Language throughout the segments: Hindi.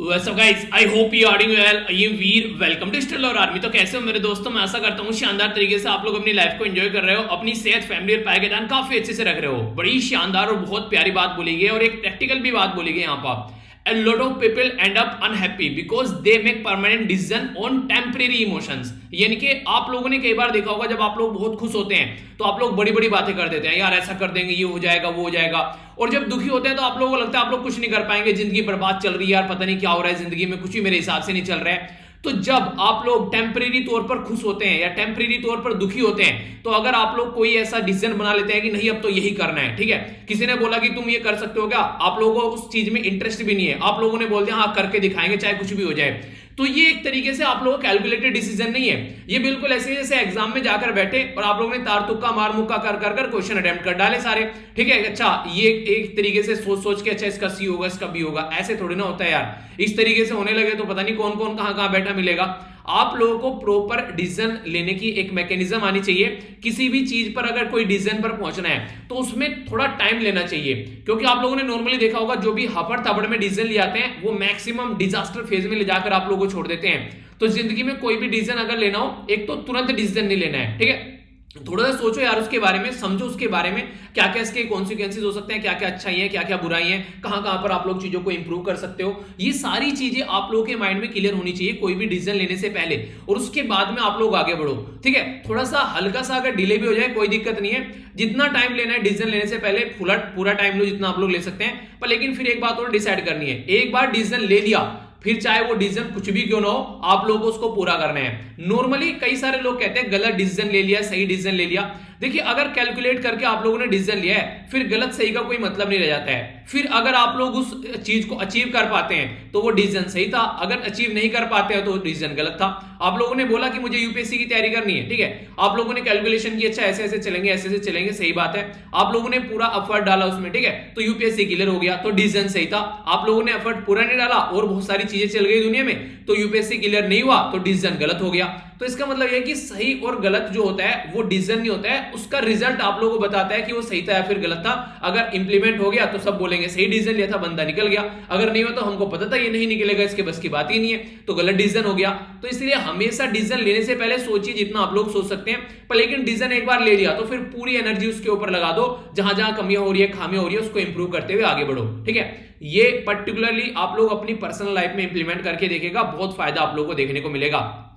What's up guys? I hope you are doing well. I am Veer, welcome to still और आर्मी। तो कैसे हो मेरे दोस्तों? मैं आशा करता हूँ शानदार तरीके से आप लोग अपनी लाइफ को एंजॉय कर रहे हो, अपनी सेहत, फैमिली और पायदान काफी अच्छे से रख रहे हो। बड़ी शानदार और बहुत प्यारी बात बोली गई है और एक प्रैक्टिकल भी बात बोली गई यहाँ पर। A lot of people end up unhappy because they make permanent decision on temporary emotions। यानी कि आप लोगों ने कई बार देखा होगा जब आप लोग बहुत खुश होते हैं तो आप लोग बड़ी बड़ी बातें कर देते हैं, यार ऐसा कर देंगे, ये हो जाएगा, वो हो जाएगा। और जब दुखी होते हैं तो आप लोगों को लगता है आप लोग कुछ नहीं कर पाएंगे, जिंदगी बर्बाद चल रही है, यार पता नहीं क्या हो रहा है जिंदगी में, कुछ भी मेरे हिसाब से नहीं चल रहा है। तो जब आप लोग टेम्परेरी तौर पर खुश होते हैं या टेम्परेरी तौर पर दुखी होते हैं तो अगर आप लोग कोई ऐसा डिसीजन बना लेते हैं कि नहीं अब तो यही करना है, ठीक है, किसी ने बोला कि तुम ये कर सकते हो क्या, आप लोगों को उस चीज में इंटरेस्ट भी नहीं है, आप लोगों ने बोल दिया हाँ करके दिखाएंगे चाहे कुछ भी हो जाए, तो ये एक तरीके से आप लोगों का कैलकुलेटेड डिसीजन नहीं है। ये बिल्कुल ऐसे जैसे एग्जाम में जाकर बैठे और आप लोगों ने तार तुक्का मार मुक्का कर कर कर क्वेश्चन अटेम्प्ट कर डाले सारे, ठीक है, अच्छा ये एक तरीके से सोच सोच के अच्छा इसका सी होगा इसका बी होगा, ऐसे थोड़ी ना होता है यार। इस तरीके से होने लगे तो पता नहीं कौन कौन कहां कहां बैठा मिलेगा। आप लोगों को प्रॉपर डिसीजन लेने की एक मैकेनिज्म आनी चाहिए। किसी भी चीज पर अगर कोई डिसीजन पर पहुंचना है तो उसमें थोड़ा टाइम लेना चाहिए, क्योंकि आप लोगों ने नॉर्मली देखा होगा जो भी हफड़ थपड़ में डिसीजन ले आते हैं वो मैक्सिमम डिजास्टर फेज में ले जाकर आप लोगों को छोड़ देते हैं। तो जिंदगी में कोई भी डिसीजन अगर लेना हो, एक तो तुरंत डिसीजन नहीं लेना है, ठीक है, थोड़ा सा सोचो यार उसके बारे में, समझो उसके बारे में क्या क्या इसके कॉन्सिक्वेंसेस हो सकते हैं, क्या क्या अच्छाई है, क्या क्या बुराई है, कहां कहां पर आप लोग चीजों को इंप्रूव कर सकते हो। ये सारी चीजें आप लोगों के माइंड में क्लियर होनी चाहिए कोई भी डिसीजन लेने से पहले, और उसके बाद में आप लोग आगे बढ़ो, ठीक है। थोड़ा सा हल्का सा अगर डिले भी हो जाए कोई दिक्कत नहीं है, जितना टाइम लेना है डिसीजन लेने से पहले पूरा टाइम लो जितना आप लोग ले सकते हैं। पर लेकिन फिर एक बात और डिसाइड करनी है, एक बार डिसीजन ले लिया फिर चाहे वो डिसीजन कुछ भी क्यों ना हो आप लोगों को उसको पूरा करना है। नॉर्मली कई सारे लोग कहते हैं गलत डिसीजन ले लिया, सही डिसीजन ले लिया। देखिए अगर कैलकुलेट करके आप लोगों ने डिसीजन लिया है फिर गलत सही का कोई मतलब नहीं रह जाता है। फिर अगर आप लोग उस चीज को अचीव कर पाते हैं तो वो डिसीजन सही था, अगर अचीव नहीं कर पाते हैं तो डिसीजन गलत था। आप लोगों ने बोला कि मुझे यूपीएससी की तैयारी करनी है, ठीक है, आप लोगों ने कैलकुलेशन की अच्छा ऐसे ऐसे चलेंगे ऐसे ऐसे चलेंगे, सही बात है, आप लोगों ने पूरा एफर्ट डाला उसमें, ठीक है, तो यूपीएससी क्लियर हो गया तो डिसीजन सही था। आप लोगों ने एफर्ट पूरा नहीं डाला और बहुत सारी चीजें चल गई दुनिया में तो यूपीएससी क्लियर नहीं हुआ तो डिसीजन गलत हो गया। तो इसका मतलब यह है कि सही और गलत जो होता है वो डिसीजन नहीं होता है, उसका रिजल्ट आप लोगों को बताता है कि वो सही था या फिर गलत था। अगर इंप्लीमेंट हो गया तो सब बोलेंगे सही डिसीजन लिया था, बंदा निकल गया, अगर नहीं हुआ तो हमको पता था ये नहीं निकलेगा, इसके बस की बात ही नहीं है, तो गलत डिसीजन हो गया। तो इसलिए हमेशा डिसीजन लेने से पहले सोचिए जितना आप लोग सोच सकते हैं, पर लेकिन डिसीजन एक बार ले लिया तो फिर पूरी एनर्जी उसके ऊपर लगा दो, जहां जहां कमियां हो रही है खामियां हो रही है उसको इंप्रूव करते हुए आगे बढ़ो, ठीक है। ये पर्टिकुलरली आप लोग अपनी पर्सनल लाइफ में इंप्लीमेंट करके देखेगा, बहुत फायदा आप लोगों को देखने को मिलेगा।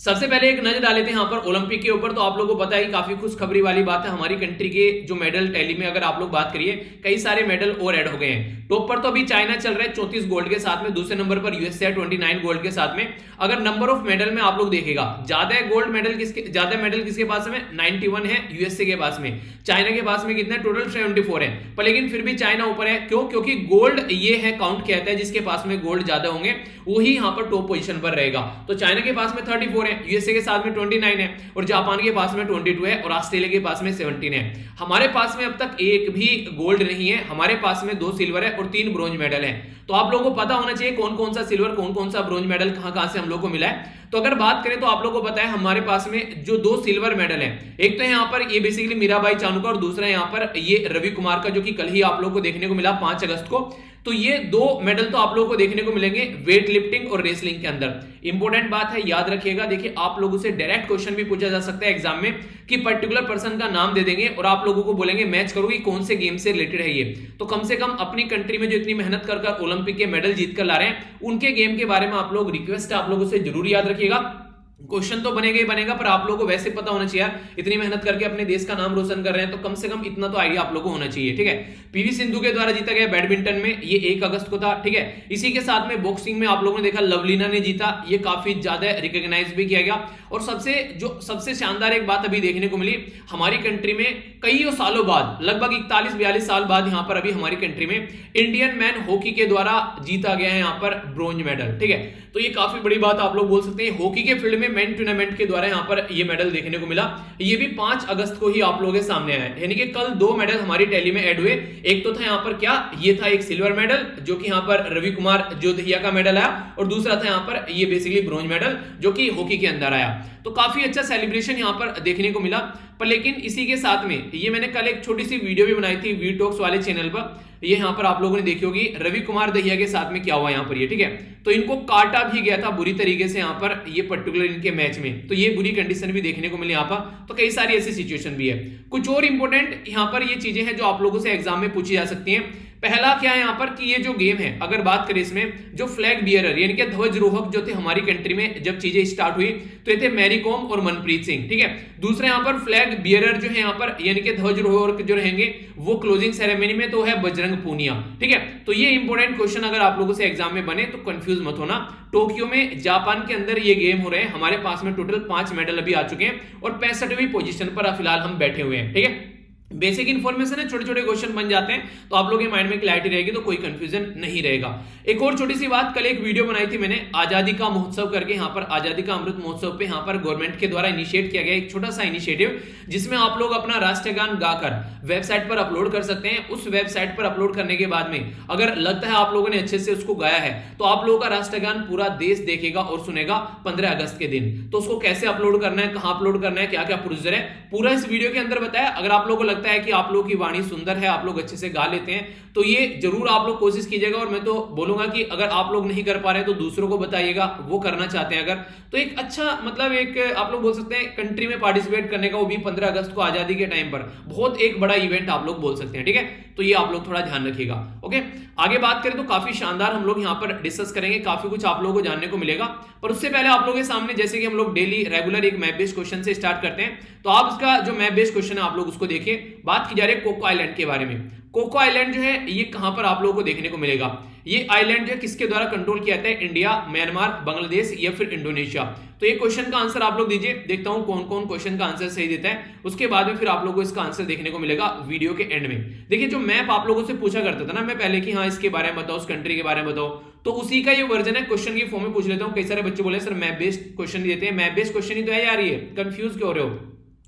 सबसे पहले एक नजर डाले थे यहाँ पर ओलंपिक के ऊपर। तो आप लोगों को पता है काफी खुशखबरी वाली बात है, हमारी कंट्री के जो मेडल टैली में अगर आप लोग बात करिए कई सारे मेडल और ऐड हो गए हैं। टॉप पर तो अभी चाइना चल रहा है 34 गोल्ड के साथ में, दूसरे नंबर पर यूएसए है 29 गोल्ड के साथ में। अगर नंबर ऑफ मेडल में आप लोग देखेगा ज्यादा गोल्ड मेडल किसके पास में 91 है यूएसए के पास में, चाइना के पास में कितना टोटल 74 है, पर लेकिन फिर भी चाइना ऊपर है। क्यों? क्योंकि गोल्ड ये है काउंट किया जाता है जिसके पास में गोल्ड ज्यादा होंगे वही यहाँ पर टॉप पोजीशन पर रहेगा। तो चाइना के पास में 34 है, यूएसए के साथ में 29 है, और जापान के पास में 22 है, और ऑस्ट्रेलिया के पास में 17 है। हमारे पास में अब तक एक भी गोल्ड नहीं है, हमारे पास में 2 सिल्वर है और 3 ब्रोंज मेडल है। तो आप लोगों को पता होना चाहिए कौन कौन सा सिल्वर कौन कौन सा ब्रोंज मेडल कहां कहां से हम लोग को मिला है। तो अगर बात करें तो आप लोगों को पता है हमारे पास में जो 2 सिल्वर मेडल है, एक तो यहाँ पर ये बेसिकली मीराबाई चानू का और दूसरा यहाँ पर ये रवि कुमार का, जो कि कल ही आप लोगों को देखने को मिला 5 अगस्त को। तो ये 2 मेडल तो आप लोगों को देखने को मिलेंगे वेट लिफ्टिंग और रेसलिंग के अंदर। इंपॉर्टेंट बात है याद रखिएगा, देखिए आप लोगों से डायरेक्ट क्वेश्चन भी पूछा जा सकता है एग्जाम में कि पर्टिकुलर पर्सन का नाम दे देंगे और आप लोगों को बोलेंगे मैच करो कि कौन से गेम से रिलेटेड है ये। तो कम से कम अपनी कंट्री में जो इतनी मेहनत कर ओलंपिक के मेडल जीत कर ला रहे हैं उनके गेम के बारे में आप लोग रिक्वेस्ट है आप लोगों से जरूर याद रखिएगा। क्वेश्चन तो बनेगा ही बनेगा, पर आप लोगों को वैसे पता होना चाहिए इतनी मेहनत करके अपने देश का नाम रोशन कर रहे हैं तो कम से कम इतना तो आइडिया आप लोगों को होना चाहिए, ठीक है। पीवी सिंधु के द्वारा जीता गया बैडमिंटन में, ये 1 अगस्त को था, ठीक है। इसी के साथ में बॉक्सिंग में आप लोगों ने देखा लवलीना ने जीता, ये काफी ज्यादा रिकॉग्नाइज भी किया गया। और सबसे शानदार एक बात अभी देखने को मिली हमारी कंट्री में कई सालों बाद, लगभग 41-42 साल बाद यहाँ पर अभी हमारी कंट्री में इंडियन मैन हॉकी के द्वारा जीता गया है यहाँ पर ब्रोंज मेडल, ठीक है। तो ये काफी बड़ी बात आप लोग बोल सकते हैं, हॉकी के फील्ड में मेन टूर्नामेंट के द्वारा यहाँ पर ये मेडल देखने को मिला। ये भी 5 अगस्त को ही आप लोगों के सामने आया, यानी कि कल 2 मेडल हमारी टैली में ऐड हुए। एक तो था यहाँ पर क्या, ये था एक सिल्वर मेडल जो कि यहाँ पर रवि कुमार जोधहिया का मेडल आया, और दूसरा था यहाँ पर ये बेसिकली ब्रोंज मेडल जो कि हॉकी के अंदर आया। तो काफी अच्छा सेलिब्रेशन यहाँ पर देखने को मिला। पर लेकिन इसी के साथ में ये मैंने कल एक छोटी सी वीडियो भी बनाई थी वी टॉक्स वाले चैनल पर, ये यहाँ पर आप लोगों ने देखी होगी रवि कुमार दहिया के साथ में क्या हुआ यहाँ पर ये, ठीक है। तो इनको काटा भी गया था बुरी तरीके से यहाँ पर ये पर्टिकुलर इनके मैच में, तो ये बुरी कंडीशन भी देखने को मिली यहाँ पर। तो कई सारी ऐसी सिचुएशन भी है। कुछ और इंपॉर्टेंट यहाँ पर ये चीजें हैं जो आप लोगों से एग्जाम में पूछी जा सकती हैं। पहला क्या है यहाँ पर कि ये जो गेम है, अगर बात करें इसमें, जो फ्लैग बियरर यानी कि ध्वजरोहक जो थे हमारी कंट्री में जब चीजें स्टार्ट हुई तो ये थे मैरी कॉम और मनप्रीत सिंह, ठीक है। दूसरे यहाँ पर फ्लैग बियरर जो है यहाँ पर यानी कि ध्वजरोहक जो रहेंगे वो क्लोजिंग सेरेमनी में तो है बजरंग पूनिया, ठीक है। तो ये इंपॉर्टेंट क्वेश्चन अगर आप लोगों से एग्जाम में बने तो कंफ्यूज मत होना। टोक्यो में जापान के अंदर ये गेम हो रहे हैं। हमारे पास में टोटल 5 मेडल अभी आ चुके हैं और 65वीं पोजीशन पर फिलहाल हम बैठे हुए हैं, ठीक है। बेसिक इन्फॉर्मेशन है, छोटे छोटे क्वेश्चन बन जाते हैं तो आप लोगों के माइंड में क्लैरिटी रहेगी, तो कोई कंफ्यूजन नहीं रहेगा। एक और छोटी सी बात, कल एक वीडियो बनाई थी मैंने आजादी का महोत्सव करके, यहाँ पर आजादी का अमृत महोत्सव पे यहाँ पर गवर्नमेंट के द्वारा इनिशिएट किया गया एक छोटा सा इनिशिएटिव, जिसमें आप लोग अपना राष्ट्रीय गान गाकर वेबसाइट पर अपलोड कर सकते हैं। उस वेबसाइट पर अपलोड करने के बाद में अगर लगता है आप लोगों ने अच्छे से उसको गाया है तो आप लोगों का राष्ट्रीय गान पूरा देश देखेगा और सुनेगा 15 अगस्त के दिन। तो उसको कैसे अपलोड करना है, कहां अपलोड करना है, क्या क्या प्रोसीजर है, पूरा इस वीडियो के अंदर बताया। अगर आप लोगों को लगता है कि आप लोगों की वाणी सुंदर है, आप लोग अच्छे से गा लेते हैं, तो ये जरूर आप लोग कोशिश कीजिएगा। और मैं तो बोलूंगा कि अगर आप लोग नहीं कर पा रहे हैं तो दूसरों को बताइएगा, वो करना चाहते हैं अगर, तो एक अच्छा मतलब एक आप लोग बोल सकते हैं कंट्री में पार्टिसिपेट करने का, वो भी 15 अगस्त को आजादी के टाइम पर, बहुत एक बड़ा इवेंट आप लोग बोल सकते हैं, ठीक है। तो ये आप लोग थोड़ा ध्यान रखिएगा। ओके, आगे बात करें तो काफी शानदार हम लोग यहाँ पर डिस्कस करेंगे, काफी कुछ आप लोगों को जानने को मिलेगा। पर उससे पहले आप लोगों के सामने, जैसे कि हम लोग डेली रेगुलर एक मैप बेस्ड क्वेश्चन से स्टार्ट करते हैं, तो आप इसका जो मैप बेस्ड क्वेश्चन है आप लोग उसको देखिए। बात की जा रही है कोको आइलैंड के बारे में। कोको आइलैंड जो है ये कहां पर आप लोगों को देखने को मिलेगा, ये आइलैंड जो है किसके द्वारा कंट्रोल किया जाता है, इंडिया, म्यांमार, बांग्लादेश या फिर इंडोनेशिया। तो ये क्वेश्चन का आंसर आप लोग दीजिए, देखता हूं कौन कौन क्वेश्चन का आंसर सही देता है। उसके बाद में फिर आप लोगों को इसका आंसर देखने को मिलेगा वीडियो के एंड में। देखिए जो मैप आप लोगों से पूछा करता था ना मैं पहले कि हाँ इसके बारे में बताओ, उस कंट्री के बारे में बताओ, तो उसी का ये वर्जन है, क्वेश्चन की फॉर्म में पूछ लेता हूं। कई सारे बच्चे बोले सर मैप बेस्ड क्वेश्चन देते हैं, मैप बेस्ड क्वेश्चन ही तो है यार, ये कंफ्यूज क्यों हो रहे हो,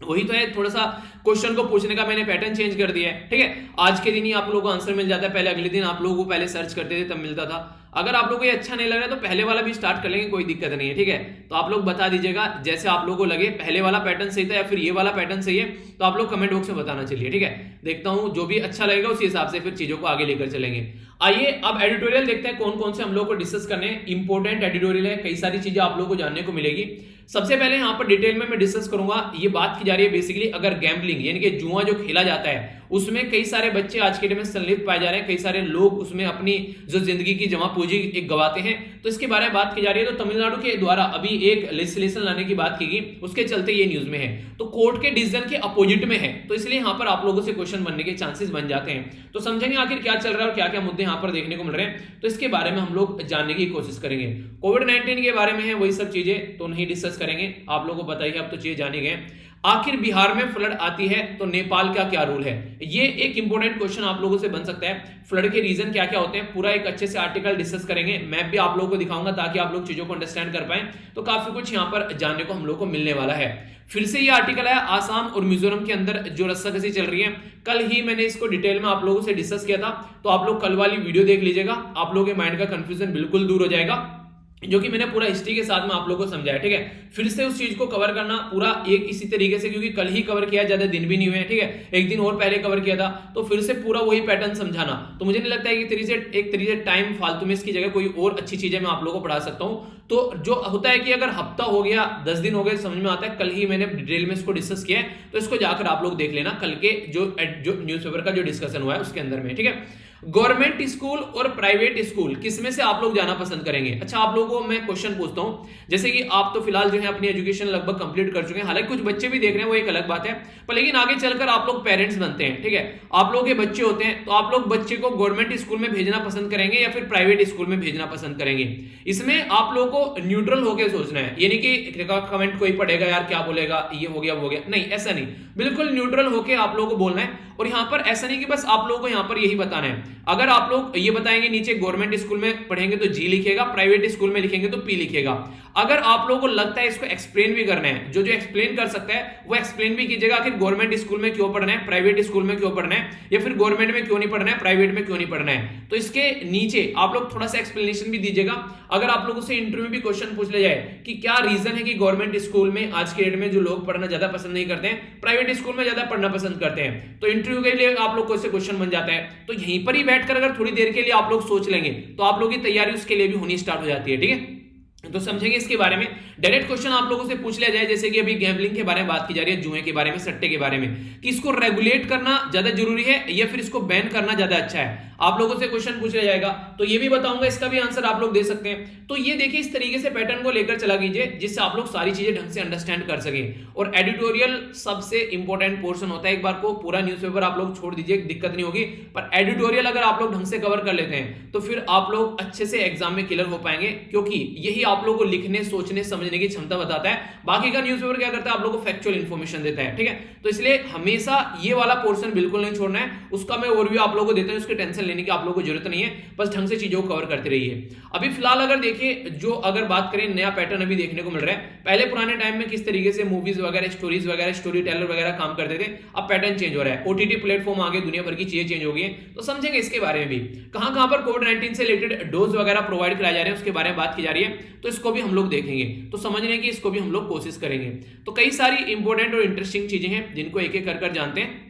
वही तो है। थोड़ा सा क्वेश्चन को पूछने का मैंने पैटर्न चेंज कर दिया है, ठीक है। आज के दिन ही आप लोगों को आंसर मिल जाता है, पहले अगले दिन आप लोगों को पहले सर्च करते थे तब मिलता था। अगर आप लोगों को ये अच्छा नहीं लग रहा है तो पहले वाला भी स्टार्ट कर लेंगे, कोई दिक्कत नहीं है, ठीक है। तो आप लोग बता दीजिएगा जैसे आप लोगों को लगे, पहले वाला पैटर्न सही था या फिर ये वाला पैटर्न सही है, तो आप लोग कमेंट बॉक्स में बताना चलिए, ठीक है। देखता हूं जो भी अच्छा लगेगा उसी हिसाब से फिर चीजों को आगे लेकर चलेंगे। आइए अब एडिटोरियल देखते हैं कौन कौन से हम लोग को डिस्कस करने हैं। इंपॉर्टेंट एडिटोरियल है, कई सारी चीजें आप लोगों को जानने को मिलेगी। सबसे पहले यहाँ पर डिटेल में मैं डिस्कस करूंगा, ये बात की जा रही है बेसिकली अगर गैम्बलिंग यानी कि जुआ जो खेला जाता है उसमें कई सारे बच्चे आज के डेट में संलिप्त पाए जा रहे हैं, कई सारे लोग उसमें अपनी जो जिंदगी की जमा पूंजी एक गवाते हैं, तो इसके बारे में बात की जा रही है। तो तमिलनाडु के द्वारा अभी एक लेजिस्लेशन लाने की बात की गई, उसके चलते ये न्यूज में है, तो कोर्ट के डिसीजन के अपोजिट में है, तो इसलिए यहाँ पर आप लोगों से क्वेश्चन बनने के चांसेस बन जाते हैं। तो समझेंगे आखिर क्या चल रहा है और क्या क्या मुद्दे यहाँ पर देखने को मिल रहे हैं, तो इसके बारे में हम लोग जानने की कोशिश करेंगे। कोविड-19 के बारे में है वही सब चीजें तो नहीं डिस्कस करेंगे, आप लोगों को पता ही है, अब तो चीजें जाने गए। आखिर बिहार में फ्लड आती है तो नेपाल का क्या रूल है, ये एक इंपॉर्टेंट क्वेश्चन आप लोगों से बन सकता है। फ्लड के रीजन क्या क्या होते हैं, पूरा एक अच्छे से आर्टिकल डिस्कस करेंगे, मैप भी आप लोगों को दिखाऊंगा ताकि आप लोग चीजों को अंडरस्टैंड कर पाए। तो काफी कुछ यहाँ पर जानने को हम लोग को मिलने वाला है। फिर से ये आर्टिकल है आसाम और मिजोरम के अंदर जो रस्साकसी चल रही है, कल ही मैंने इसको डिटेल में आप लोगों से डिस्कस किया था, तो आप लोग कल वाली वीडियो देख लीजिएगा, आप लोगों के माइंड का कंफ्यूजन बिल्कुल दूर हो जाएगा, जो कि मैंने पूरा हिस्ट्री के साथ में आप लोगों को समझाया, ठीक है। फिर से उस चीज को कवर करना पूरा एक इसी तरीके से, क्योंकि कल ही कवर किया, ज्यादा दिन भी नहीं हुए हैं, ठीक है, एक दिन और पहले कवर किया था, तो फिर से पूरा वही पैटर्न समझाना, तो मुझे नहीं लगता है कि एक तरीके से टाइम फालतू में इसकी जगह कोई और अच्छी चीजें मैं आप लोगों को पढ़ा सकता हूं। तो जो होता है कि अगर हफ्ता हो गया 10 दिन हो गए समझ में आता है, कल ही मैंने डिटेल में इसको डिस्कस किया है, तो इसको जाकर आप लोग देख लेना कल के जो न्यूज़पेपर का जो डिस्कशन हुआ है उसके अंदर में, ठीक है। गवर्नमेंट स्कूल और प्राइवेट स्कूल किसमें से आप लोग जाना पसंद करेंगे। अच्छा आप लोगों को मैं क्वेश्चन पूछता हूं, जैसे कि आप तो फिलहाल जो है अपनी एजुकेशन लगभग कंप्लीट कर चुके हैं, हालांकि कुछ बच्चे भी देख रहे हैं वो एक अलग बात है, पर लेकिन आगे चलकर आप लोग पेरेंट्स बनते हैं, ठीक है, आप लोगों के बच्चे होते हैं, तो आप लोग बच्चे को गवर्नमेंट स्कूल में भेजना पसंद करेंगे या फिर प्राइवेट स्कूल में भेजना पसंद करेंगे। इसमें आप लोगों को न्यूट्रल होकर सोचना है, यानी कि कमेंट कोई पढ़ेगा यार क्या बोलेगा, ये हो गया वो हो गया, नहीं ऐसा नहीं, बिल्कुल न्यूट्रल होकर आप लोगों को बोलना है। और यहां पर ऐसा नहीं कि बस आप लोगों को यहां पर यही बताना है, अगर आप लोग ये बताएंगे नीचे गवर्नमेंट स्कूल में पढ़ेंगे तो जी लिखेगा, प्राइवेट स्कूल में लिखेंगे तो पी लिखेगा। अगर आप लोगों को लगता है इसको एक्सप्लेन भी करना है, जो जो एक्सप्लेन कर सकता है वो एक्सप्लेन भी कीजिएगा, आखिर गवर्नमेंट स्कूल में क्यों पढ़ना है, प्राइवेट स्कूल में क्यों पढ़ना है, या फिर गवर्नमेंट में क्यों नहीं पढ़ना है, प्राइवेट में क्यों नहीं पढ़ना है, तो इसके नीचे आप लोग थोड़ा सा एक्सप्लेनेशन भी दीजिएगा। अगर आप लोगों से इंटरव्यू में भी क्वेश्चन पूछ लिया जाए कि क्या रीजन है कि गवर्नमेंट स्कूल में आज के डेट में जो लोग पढ़ना ज्यादा पसंद नहीं करते हैं, प्राइवेट स्कूल में ज्यादा पढ़ना पसंद करते हैं, तो इंटरव्यू के लिए आप लोग को क्वेश्चन बन जाता है। तो यहीं पर ऊपर ही बैठकर अगर थोड़ी देर के लिए आप लोग सोच लेंगे तो आप लोगों की तैयारी उसके लिए भी होनी स्टार्ट हो जाती है। ठीक है, तो समझेंगे इसके बारे में। डायरेक्ट क्वेश्चन आप लोगों से पूछ लिया जाए, जैसे कि अभी गैम्बलिंग के बारे में बात की जा रही है, जुए के बारे में, सट्टे के बारे में, कि इसको रेगुलेट करना ज्यादा जरूरी है या फिर इसको बैन करना ज्यादा अच्छा है, आप लोगों से क्वेश्चन पूछ लिया जाएगा तो ये भी बताऊंगा, इसका भी आंसर आप लोग दे सकते हैं। तो ये देखिए, इस तरीके से पैटर्न को लेकर चला कीजिए जिससे आप लोग सारी चीजें ढंग से अंडरस्टैंड कर सकें। और एडिटोरियल सबसे इंपॉर्टेंट पोर्शन होता है। एक बार को पूरा न्यूज़पेपर आप लोग छोड़ दीजिए, दिक्कत नहीं होगी, पर एडिटोरियल अगर आप लोग ढंग से कवर कर लेते हैं तो फिर आप लोग अच्छे से एग्जाम में क्लियर हो पाएंगे, क्योंकि यही आप लोग को लिखने, सोचने, समझने की क्षमता बताता है। बाकी का न्यूज़पेपर क्या करता है, आप लोगों को फैक्चुअल इंफॉर्मेशन देता है। ठीक है, तो इसलिए हमेशा ये वाला पोर्शन बिल्कुल नहीं छोड़ना है, उसका मैं ओवरव्यू आप लोगों को देता हूं, उसकी टेंशन लेने की आप लोगों को जरूरत नहीं है, बस ढंग से चीजों को कवर करते रहिए। अभी फिलहाल अगर देखिए, जो अगर बात करें, नया पैटर्न अभी देखने को मिल रहा है। पहले पुराने टाइम में किस तरीके से मूवीज वगैरह, स्टोरीज वगैरह, स्टोरी टेलर वगैरह काम करते थे, अब पैटर्न चेंज हो रहा है। ओटीटी प्लेटफॉर्म आगे, दुनिया भर की चीजें चेंज हो गई हैं, तो समझेंगे इसके बारे में भी। कहां पर कोविड-19 से रिलेटेड डोज वगैरह प्रोवाइड कराए जा रहे हैं, उसके बारे में बात की जा रही है, तो इसको भी हम लोग देखेंगे, तो समझने की इसको भी हम लोग कोशिश करेंगे। तो कई सारी इंपॉर्टेंट और इंटरेस्टिंग चीजें हैं जिनको एक एक कर जानते हैं।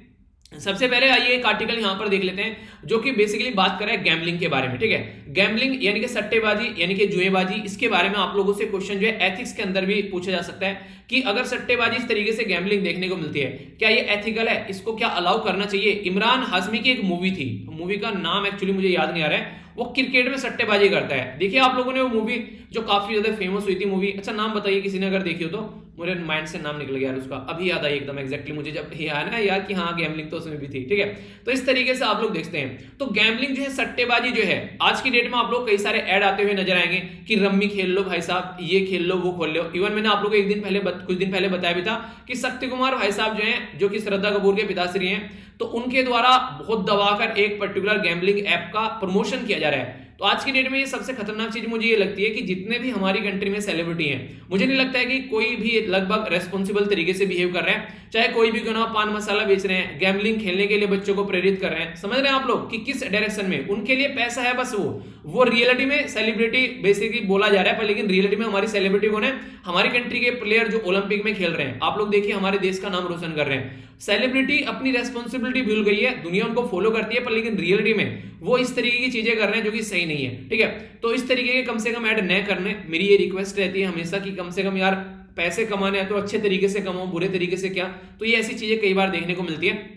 सबसे पहले आइए एक आर्टिकल यहां पर देख लेते हैं जो कि बेसिकली बात कर रहा है गैम्बलिंग के बारे में। ठीक है, गैम्बलिंग यानी कि सट्टेबाजी, यानी कि जुएबाजी, इसके बारे में आप लोगों से क्वेश्चन जो है एथिक्स के अंदर भी पूछा जा सकता है कि अगर सट्टेबाजी इस तरीके से गैम्बलिंग देखने को मिलती है, क्या ये एथिकल है, इसको क्या अलाउ करना चाहिए। इमरान हाशमी की एक मूवी थी, मूवी का नाम एक्चुअली मुझे याद नहीं आ रहा है, वो क्रिकेट में सट्टेबाजी करता है। देखिए आप लोगों ने वो मूवी जो काफी ज्यादा फेमस हुई थी मूवी, अच्छा नाम बताइए किसी ने अगर देखी हो तो, मुझे माइंड से नाम निकल गया यार उसका, अभी याद आई एकदम एग्जैक्टली मुझे, जब ये आया ना यार कि हाँ गैम्बलिंग तो उसमें भी थी। ठीक है, तो इस तरीके से आप लोग देखते हैं। तो गैम्बलिंग जो है, सट्टेबाजी जो है, आज की डेट में आप लोग कई सारे ऐड आते हुए नजर आएंगे कि रम्मी खेल लो भाई साहब, ये खेल लो, वो खोल लो। इवन मैंने आप लोग को कुछ दिन पहले बताया भी था कि शक्ति कुमार भाई साहब जो हैं, जो कि श्रद्धा कपूर के पिताश्री हैं, तो उनके द्वारा बहुत दबाकर एक पर्टिकुलर गैम्बलिंग ऐप का प्रमोशन किया जा रहा है। तो आज की डेट में ये सबसे खतरनाक चीज मुझे ये लगती है कि जितने भी हमारी कंट्री में सेलिब्रिटी हैं, मुझे नहीं लगता है कि कोई भी लगभग रेस्पॉन्सिबल तरीके से बिहेव कर रहे हैं, चाहे कोई भी क्यों ना, पान मसाला बेच रहे हैं, गैम्बलिंग खेलने के लिए बच्चों को प्रेरित कर रहे हैं। समझ रहे हैं आप लोग कि किस डायरेक्शन में उनके लिए पैसा है, बस वो रियलिटी में सेलिब्रिटी बेसिकली बोला जा रहा है, पर लेकिन रियलिटी में हमारी सेलिब्रिटी कौन है, हमारी कंट्री के प्लेयर जो ओलंपिक में खेल रहे हैं। आप लोग देखिए, हमारे देश का नाम रोशन कर रहे हैं। सेलिब्रिटी अपनी रेस्पॉन्सिबिलिटी भूल गई है, दुनिया उनको फॉलो करती है, पर लेकिन रियलिटी में वो इस तरीके की चीजें कर रहे हैं जो कि सही नहीं है। ठीक है, तो इस तरीके के कम से कम ऐड न करने, मेरी ये रिक्वेस्ट रहती है हमेशा कि कम से कम यार पैसे कमाने हैं तो अच्छे तरीके से कमाओ, बुरे तरीके से क्या। तो ये ऐसी चीजें कई बार देखने को मिलती है,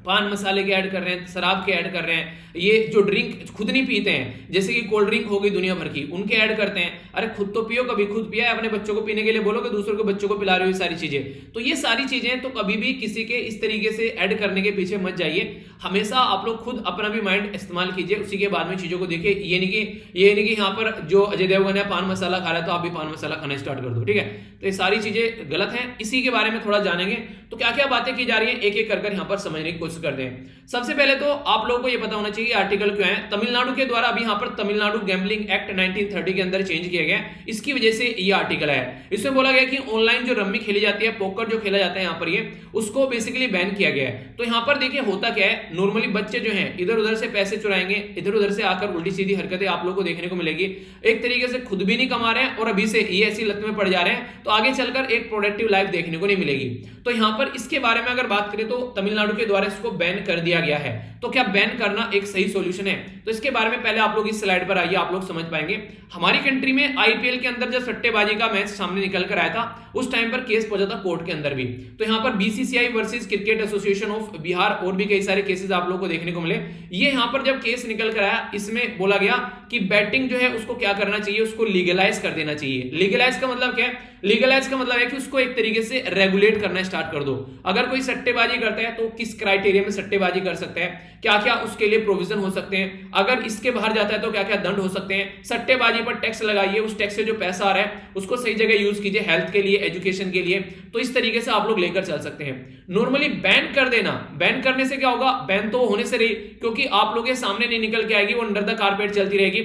पान मसाले के ऐड कर रहे हैं, शराब के ऐड कर रहे हैं, ये जो ड्रिंक खुद नहीं पीते हैं, जैसे कि कोल्ड ड्रिंक हो गई दुनिया भर की, उनके ऐड करते हैं। अरे खुद तो पियो, कभी खुद पिया है, अपने बच्चों को पीने के लिए बोलो कि दूसरों के बच्चों को पिला रहे हो, ये सारी चीजें। तो ये सारी चीजें तो कभी भी किसी के इस तरीके से ऐड करने के पीछे मत जाइए। हमेशा आप लोग खुद अपना भी माइंड इस्तेमाल कीजिए, उसी के बाद में चीजों को देखिए। ये नहीं कि यहाँ पर जो अजय देवगन है पान मसाला खा रहा है तो आप भी पान मसाला खाना स्टार्ट कर दो। ठीक है, तो ये सारी चीजें गलत हैं, इसी के बारे में थोड़ा जानेंगे। तो क्या क्या बातें की जा रही है, एक एक कर यहाँ पर समझने की कोशिश करते हैं। सबसे पहले तो आप लोगों को ये पता होना चाहिए आर्टिकल क्यों है। तमिलनाडु के द्वारा अभी यहाँ पर तमिलनाडु गैम्बलिंग एक्ट 1930 के अंदर चेंज किया गया, इसकी वजह से ये आर्टिकल है। इसमें बोला गया कि ऑनलाइन जो रम्मी खेली जाती है, पोकर जो खेला जाता है यहाँ पर, ये उसको बेसिकली बैन किया गया है। तो यहाँ पर देखिए होता क्या है, नॉर्मली बच्चे जो हैं इधर उधर से पैसे चुराएंगे, इधर उधर से आकर उल्टी सीधी हरकतें आप लोगों को देखने को मिलेगी। एक तरीके से खुद भी नहीं कमा रहे हैं और अभी से ये ऐसी लत में पड़ जा रहे हैं, तो आगे चलकर एक प्रोडक्टिव लाइफ देखने को नहीं मिलेगी। तो यहाँ पर इसके बारे में अगर बात करें तो तमिलनाडु के द्वारा इसको बैन कर दिया गया है। तो क्या बैन करना एक सही सॉल्यूशन है? तो इसके बारे में पहले आप लोग इस स्लाइड पर आइए, आप लोग समझ पाएंगे। हमारी कंट्री में आईपीएल के अंदर जब सट्टेबाजी का मैच सामने निकल कर आया था, उस टाइम पर केस पहुंचा था कोर्ट के अंदर भी। तो यहाँ पर BCCI versus cricket association of Bihar और भी कई सारे केसेस आप लोगों को देखने को मिले। ये यहाँ पर जब केस निकल कर आया, इसमें बोला गया कि बैटिंग जो है उसको क्या करना चाहिए, उसको लीगलाइज कर देना चाहिए। लीगलाइज का मतलब क्या है? लीगलाइज का मतलब है कि उसको एक तरीके से रेगुलेट करना स्टार्ट कर दो। अगर कोई सट्टेबाजी करता है तो किस क्राइटेरिया में सट्टेबाजी कर सकता है, क्या क्या उसके लिए प्रोविजन हो सकते हैं, अगर इसके बाहर जाता है तो क्या क्या दंड हो सकते हैं। सट्टेबाजी पर टैक्स लगाइए, उस टैक्स से जो पैसा आ रहा है उसको सही जगह यूज कीजिए, हेल्थ के लिए, एजुकेशन के लिए। तो इस तरीके से आप लोग लेकर चल सकते हैं। नॉर्मली बैन कर देना, बैन करने से क्या होगा, बैन तो होने से रही, क्योंकि आप लोग के सामने नहीं निकल के आएगी, वो अंडर द कारपेट चलती रहेगी।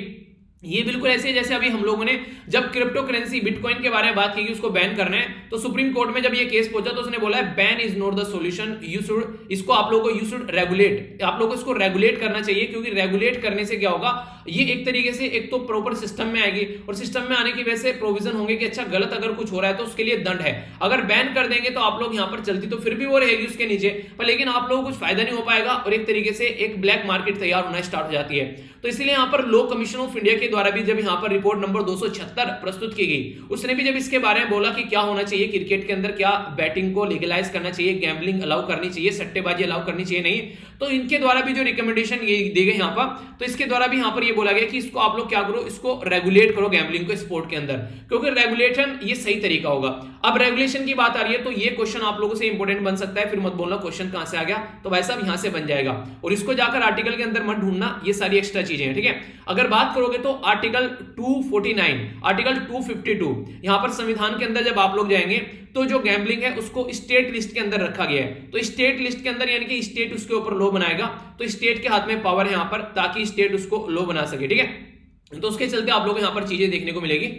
ये बिल्कुल ऐसे ही जैसे अभी हम लोगों ने जब क्रिप्टो करेंसी बिटकॉइन के बारे में बात की कि उसको बैन करना है, तो सुप्रीम कोर्ट में जब ये केस पहुंचा तो उसने बोला है ban is not the solution, you should इसको आप लोगों को यू शुड रेगुलेट, आप लोगों को इसको रेगुलेट करना चाहिए, क्योंकि रेगुलेट करने से क्या होगा, ये एक तरीके से एक तो प्रॉपर सिस्टम में आएगी, और सिस्टम में आने की वजह से प्रोविजन होंगे कि अच्छा गलत अगर कुछ हो रहा है तो उसके लिए दंड है। अगर बैन कर देंगे तो आप लोग यहाँ पर चलती तो फिर भी वो रहेगी उसके नीचे, पर लेकिन आप लोगों को कुछ फायदा नहीं हो पाएगा, और एक तरीके से एक ब्लैक मार्केट तैयार होना स्टार्ट हो जाती है। तो इसलिए यहाँ पर लॉ कमीशन ऑफ इंडिया के द्वारा भी जब यहाँ पर रिपोर्ट नंबर 276 प्रस्तुत की गई, उसने भी जब इसके बारे में बोला कि क्या होना चाहिए क्रिकेट के अंदर, क्या बैटिंग को लीगलाइज करना चाहिए, गैम्बलिंग अलाउ करनी चाहिए, सट्टेबाजी अलाउ करनी चाहिए नहीं, तो इनके द्वारा भी जो रिकमेंडेशन दी गई यहाँ पर, तो इसके द्वारा भी यहाँ पर ये बोला गया कि इसको आप लोग क्या करो, इसको रेगुलेट करो गैम्बलिंग को स्पोर्ट के अंदर, क्योंकि रेगुलेशन ये सही तरीका होगा। अब रेगुलेशन की बात आ रही है तो ये क्वेश्चन आप लोगों से इंपॉर्टेंट बन सकता है, फिर मत बोलना क्वेश्चन कहां से आ गया, तो वैसा भी यहां से बन जाएगा, और इसको जाकर आर्टिकल के अंदर मत ढूंढना, ये सारी एक्स्ट्रा चीजें हैं, ठीक है। अगर बात करोगे तो आर्टिकल 249, आर्टिकल 252, यहां पर संविधान के अंदर जब आप लोग जाएंगे तो जो गैम्बलिंग है उसको स्टेट लिस्ट के अंदर रखा गया है, तो स्टेट लिस्ट के अंदर यानी कि स्टेट उसके ऊपर लॉ बनाएगा, तो स्टेट के हाथ में पावर है यहां पर, ताकि स्टेट उसको लॉ बना सके, ठीक है। तो उसके चलते आप लोग यहां पर चीजें देखने को मिलेगी।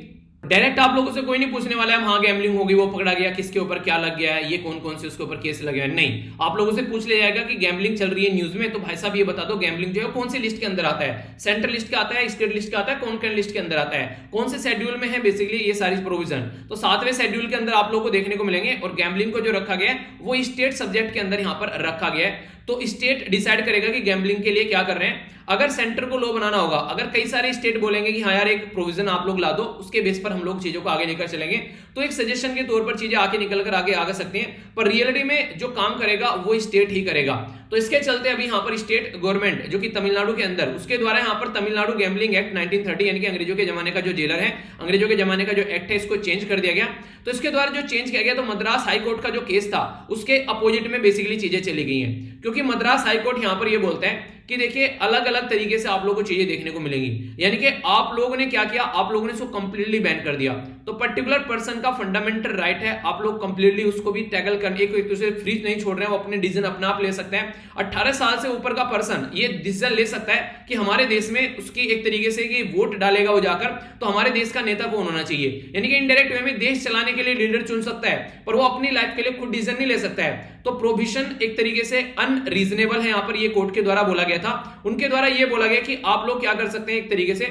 डायरेक्ट आप लोगों से कोई नहीं पूछने वाला है हाँ गैम्बलिंग हो गई, वो पकड़ा गया, किसके ऊपर क्या लग गया है, ये कौन कौन से उसके ऊपर केस लगे हैं, नहीं, आप लोगों से पूछ लिया जाएगा कि गैम्बलिंग चल रही है न्यूज में, तो भाई साहब ये बता दो गैम्बलिंग जो है कौन सी लिस्ट के अंदर आता है, सेंट्रल लिस्ट का आता है, स्टेट लिस्ट का आता है, कौन कौन लिस्ट के अंदर आता है, कौन से शेड्यूल में है, बेसिकली ये सारी प्रोविजन तो 7वें शेड्यूल के अंदर आप लोगों को देखने को मिलेंगे, और गैम्बलिंग को जो रखा गया है वो स्टेट सब्जेक्ट के अंदर यहाँ पर रखा गया है, तो स्टेट डिसाइड करेगा कि गैम्बलिंग के लिए क्या कर रहे हैं। अगर सेंटर को लॉ बनाना होगा, अगर कई सारे स्टेट बोलेंगे कि हाँ यार एक प्रोविजन आप लोग ला दो, उसके बेस पर हम लोग चीजों को आगे लेकर चलेंगे, तो एक सजेशन के तौर पर चीजें आगे निकल कर आगे आ सकती हैं, पर रियलिटी में जो काम करेगा वो स्टेट ही करेगा। तो इसके चलते अभी यहाँ पर स्टेट गवर्नमेंट जो कि तमिलनाडु के अंदर, उसके द्वारा यहाँ पर तमिलनाडु गैम्बलिंग एक्ट 1930 यानी कि अंग्रेजों के जमाने का जो जेलर है, अंग्रेजों के जमाने का जो एक्ट है, इसको चेंज कर दिया गया। तो इसके द्वारा जो चेंज किया गया, तो मद्रास हाईकोर्ट का जो केस था उसके अपोजिट में बेसिकली चीजें चली गई हैं, क्योंकि मद्रास हाईकोर्ट यहाँ पर ये बोलता है कि देखिए अलग अलग तरीके से आप लोगों को चीजें देखने को मिलेंगी, यानी कि आप लोगों ने क्या किया, आप लोगों ने उसको कंप्लीटली बैन कर दिया, तो पर्टिकुलर पर्सन का फंडामेंटल राइट है, आप लोग कंप्लीटली उसको भी टैकल करने एक दूसरे फ्री नहीं छोड़ रहे हैं, वो अपने डिसीजन अपना आप ले सकते हैं। 18 साल से ऊपर का पर्सन ये डिसीजन ले सकता है कि हमारे देश में उसकी एक तरीके से कि वोट डालेगा वो जाकर, तो हमारे देश का नेता कौन होना चाहिए, यानी कि इनडायरेक्ट वे में देश चलाने के लिए लीडर चुन सकता है, पर वो अपनी लाइफ के लिए खुद डिसीजन नहीं ले सकता है। तो प्रोविजन एक तरीके से अनरीजनेबल है, यहां पर ये कोर्ट के द्वारा बोला गया था, उनके द्वारा ये बोला गया कि आप लोग क्या कर सकते हैं, एक तरीके से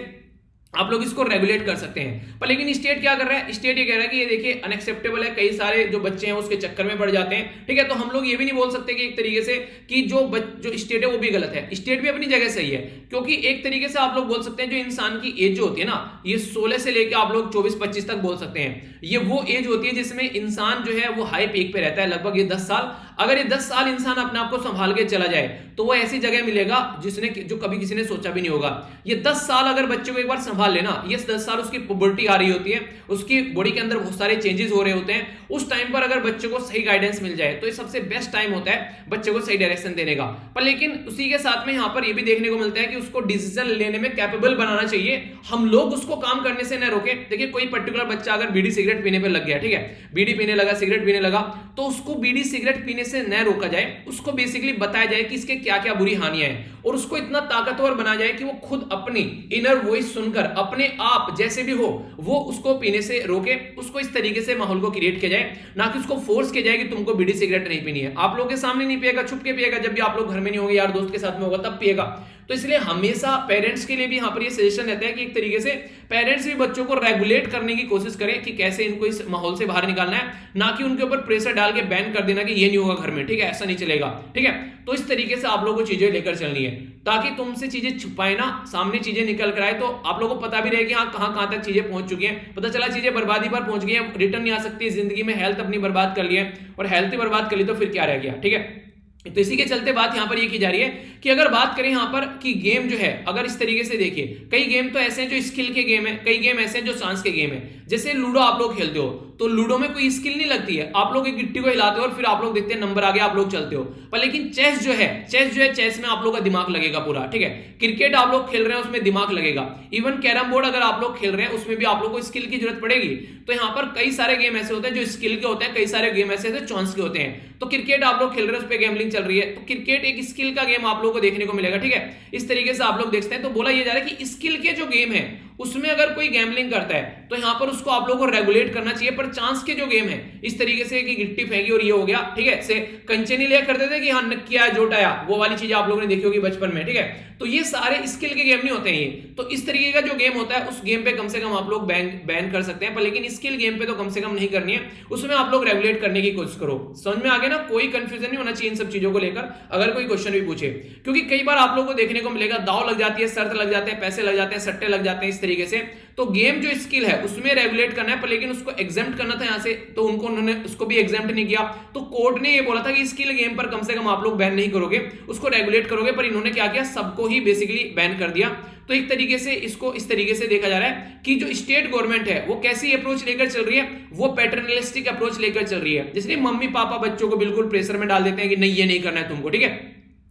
आप लोग इसको रेगुलेट कर सकते हैं, पर लेकिन स्टेट क्या कर रहा है, स्टेट ये कह रहा है कि ये देखिए अनएक्सेप्टेबल है, कई सारे जो बच्चे हैं उसके चक्कर में पड़ जाते हैं, ठीक है। तो हम लोग ये भी नहीं बोल सकते कि एक तरीके से कि जो स्टेट है वो भी गलत है, स्टेट भी अपनी जगह सही है, क्योंकि एक तरीके से आप लोग बोल सकते हैं जो इंसान की एज जो होती है ना, ये 16 से लेकर आप लोग 24-25 तक बोल सकते हैं, ये वो एज होती है जिसमें इंसान जो है वो हाई पीक पे रहता है, लगभग ये 10 साल। अगर ये 10 साल इंसान अपने आप को संभाल के चला जाए तो वो ऐसी जगह मिलेगा जिसने जो कभी किसी ने सोचा भी नहीं होगा। ये 10 साल अगर बच्चे को एक बार संभाल लेना, ये 10 साल उसकी पुबर्टी आ रही होती है, उसकी बॉडी के अंदर बहुत सारे चेंजेस हो रहे होते हैं, उस टाइम पर अगर बच्चे को सही गाइडेंस मिल जाए तो ये सबसे बेस्ट टाइम होता है बच्चे को सही डायरेक्शन देने का। पर लेकिन उसी के साथ में यहाँ पर ये भी देखने को मिलता है कि उसको डिसीजन लेने में कैपेबल बनाना चाहिए, हम लोग उसको काम करने से न रोके। देखिए कोई पर्टिकुलर बच्चा अगर बीड़ी सिगरेट पीने पे लग गया, ठीक है, बीड़ी पीने लगा, सिगरेट पीने लगा, तो उसको बीड़ी सिगरेट पीने से न रोका जाए, उसको बेसिकली बताया जाए कि इसके क्या क्या बुरी हानियां हैं, और उसको इतना ताकतवर बनाया जाए कि वो खुद अपनी इनर वॉइस सुनकर अपने आप जैसे भी हो वो उसको पीने से रोके। उसको इस तरीके से माहौल को क्रिएट किया जाए, ना कि उसको फोर्स किया जाए कि तुमको बीड़ी सिगरेट नहीं पीनी है। आप लोगों के सामने नहीं पिएगा, छुप के पिएगा, जब भी आप लोग घर में नहीं होंगे, यार दोस्त के साथ में होगा तब पिएगा। तो इसलिए हमेशा पेरेंट्स के लिए भी यहाँ पर ये सजेशन रहता है कि एक तरीके से पेरेंट्स भी बच्चों को रेगुलेट करने की कोशिश करें कि कैसे इनको इस माहौल से बाहर निकालना है, ना कि उनके ऊपर प्रेशर डाल के बैन कर देना कि ये नहीं होगा घर में, ठीक है, ऐसा नहीं चलेगा, ठीक है। तो इस तरीके से आप लोगों को चीजें लेकर चलनी है, ताकि तुमसे चीजें छुपाए ना, सामने चीजें निकल कर आए, तो आप लोगों को पता भी रहे कि हाँ कहां तक चीजें पहुंच चुकी हैं। पता चला चीजें बर्बादी पर पहुंच गई है, रिटर्न नहीं आ सकती जिंदगी में, हेल्थ अपनी बर्बाद कर ली है, और हेल्थ ही बर्बाद कर ली तो फिर क्या रह गया, ठीक है। तो इसी के चलते बात यहां पर ये की जा रही है कि अगर बात करें यहां पर कि गेम जो है, अगर इस तरीके से देखिए, कई गेम तो ऐसे हैं जो स्किल के गेम है, कई गेम ऐसे हैं जो चांस के गेम है। जैसे लूडो आप लोग खेलते हो, तो लूडो में कोई स्किल नहीं लगती है, आप लोग एक गिट्टी को हिलाते हो और फिर आप लोग देखते हैं नंबर आ गया, आप लोग चलते हो। पर लेकिन चेस जो है, चेस में आप लोग का दिमाग लगेगा पूरा, ठीक है। क्रिकेट आप लोग खेल रहे हैं उसमें दिमाग लगेगा, इवन कैरम बोर्ड अगर आप लोग खेल रहे हैं उसमें भी आप लोग को स्किल की जरूरत पड़ेगी। तो यहाँ पर कई सारे गेम ऐसे होते हैं जो स्किल के होते हैं, कई सारे गेम ऐसे होते हैं चांस के होते हैं। तो क्रिकेट आप लोग खेल रहे हैं, उस पर गैम्बलिंग चल रही है, तो क्रिकेट एक स्किल का गेम आप लोग को देखने को मिलेगा, ठीक है। इस तरीके से आप लोग देखते हैं। तो बोला यह जा रहा है कि स्किल के जो गेम है उसमें अगर कोई गैम्बलिंग करता है तो यहां पर उसको आप लोगों को रेगुलेट करना चाहिए। पर चांस के जो गेम है इस तरीके से कि गिट्टी फेंकी और ये हो गया, ठीक है, से कंचनी लिया करते थे कि हाँ नक्किया जोटाया, वो वाली चीज आप लोगों ने देखी होगी बचपन में, ठीक है। तो ये सारे स्किल के गेम नहीं होते हैं ये। तो इस तरीके का जो गेम होता है उस गेम पे कम से कम आप लोग बैन कर सकते हैं, पर लेकिन स्किल गेम पे तो कम से कम नहीं करनी है, उसमें आप लोग रेगुलेट करने की कोशिश करो। समझ में आ गया ना, कोई कंफ्यूजन नहीं होना चाहिए इन सब चीजों को लेकर अगर कोई क्वेश्चन भी पूछे, क्योंकि कई बार आप लोगों को देखने को मिलेगा दाव लग जाती है, शर्त लग जाते हैं, पैसे लग जाते हैं, सट्टे लग जाते हैं इस तरीके से। तो गेम जो स्किल है उसमें रेगुलेट करना है, पर लेकिन उसको एग्जेम्प्ट करना था यहां से, तो उन्होंने उसको भी एग्जेम्प्ट नहीं किया। तो कोर्ट ने ये बोला था कि स्किल गेम पर कम से कम आप लोग बैन नहीं करोगे, उसको रेगुलेट करोगे, पर इन्होंने क्या किया, सबको ही बेसिकली बैन कर दिया। तो एक तरीके से इसको इस तरीके से देखा जा रहा है कि जो स्टेट गवर्नमेंट है वो कैसी अप्रोच लेकर चल रही है, वो पैटर्नलिस्टिक अप्रोच लेकर चल रही है, जिसलिए मम्मी पापा बच्चों को बिल्कुल प्रेशर में डाल देते हैं कि नहीं ये नहीं करना है तुमको, ठीक है,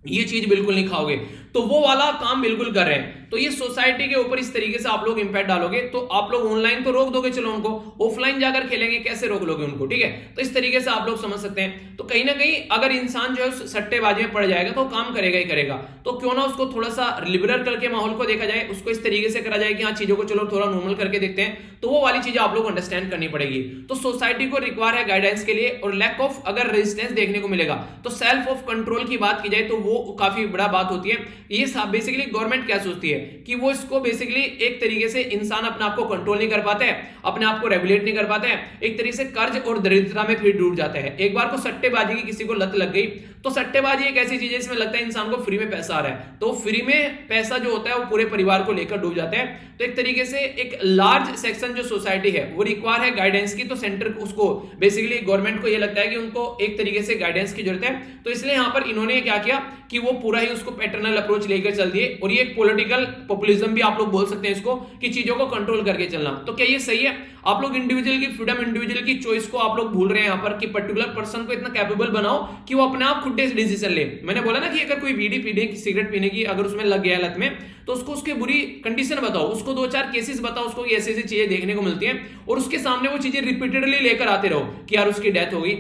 ये चीज बिल्कुल नहीं खाओगे, तो वो वाला काम बिल्कुल कर रहे हैं। तो ये सोसाइटी के ऊपर इस तरीके से आप लोग इंपैक्ट डालोगे, तो आप लोग ऑनलाइन तो रोक दोगे, चलो उनको ऑफलाइन जाकर खेलेंगे, कैसे रोक लोगे उनको, ठीक है। तो इस तरीके से आप लोग समझ सकते हैं। तो कहीं ना कहीं अगर इंसान जो है सट्टेबाजी में पड़ जाएगा तो काम करेगा ही करेगा, तो क्यों ना उसको थोड़ा सा लिबरल करके माहौल को देखा जाए, उसको इस तरीके से करा जाए कि हाँ चीजों को चलो थोड़ा नॉर्मल करके देखते हैं, तो वो वाली चीजें आप लोग को अंडरस्टैंड करनी पड़ेगी। तो सोसाइटी को रिक्वायर है गाइडेंस के लिए, और लैक ऑफ अगर रेजिस्टेंस देखने को मिलेगा तो सेल्फ ऑफ कंट्रोल की बात की जाए तो वो काफी बड़ा बात होती है। ये बेसिकली गवर्नमेंट क्या सोचती है कि वो इसको बेसिकली एक तरीके से इंसान अपने आप को कंट्रोल नहीं कर पाते हैं, अपने आप को रेगुलेट नहीं कर पाते हैं, एक तरीके से कर्ज और दरिद्रता में फिर डूब जाते हैं। एक बार को सट्टेबाजी की किसी को लत लग गई, तो सट्टेबाजी एक ऐसी चीज है इसमें लगता है इंसान को फ्री में पैसा आ रहा है, तो फ्री में पैसा जो होता है वो पूरे परिवार को लेकर डूब जाता है। तो एक तरीके से एक लार्ज सेक्शन जो सोसाइटी है वो रिक्वायर है गाइडेंस की, तो सेंटर उसको बेसिकली गवर्नमेंट को ये लगता है कि उनको एक तरीके से गाइडेंस की जरूरत है। तो इसलिए यहां पर इन्होंने क्या किया कि वो पूरा ही उसको पैटर्नल अप्रोच लेकर चल दिए, और ये एक पॉलिटिकल पॉपुलिज्म भी आप लोग बोल सकते हैं इसको, कि चीजों को कंट्रोल करके चलना। तो क्या ये सही है? आप लोग इंडिविजुअल की फ्रीडम, इंडिविजुअल की चॉइस को आप लोग भूल रहे हैं यहां पर, कि पर्टिकुलर पर्सन को इतना कैपेबल बनाओ कि वो अपने आप खुद डिसीजन ले। मैंने बोला ना कि अगर कोई बीड़ी पीने की, सिगरेट पीने की अगर उसमें लग गया है लत में, तो उसको उसके बुरी कंडीशन बताओ, उसको 2-4 केसेस बताओ उसको कि ऐसी ऐसी चीजें देखने को मिलती हैं, और उसके सामने वो चीजें रिपीटेडली लेकर आते रहो कि यार उसकी डेथ हो गई,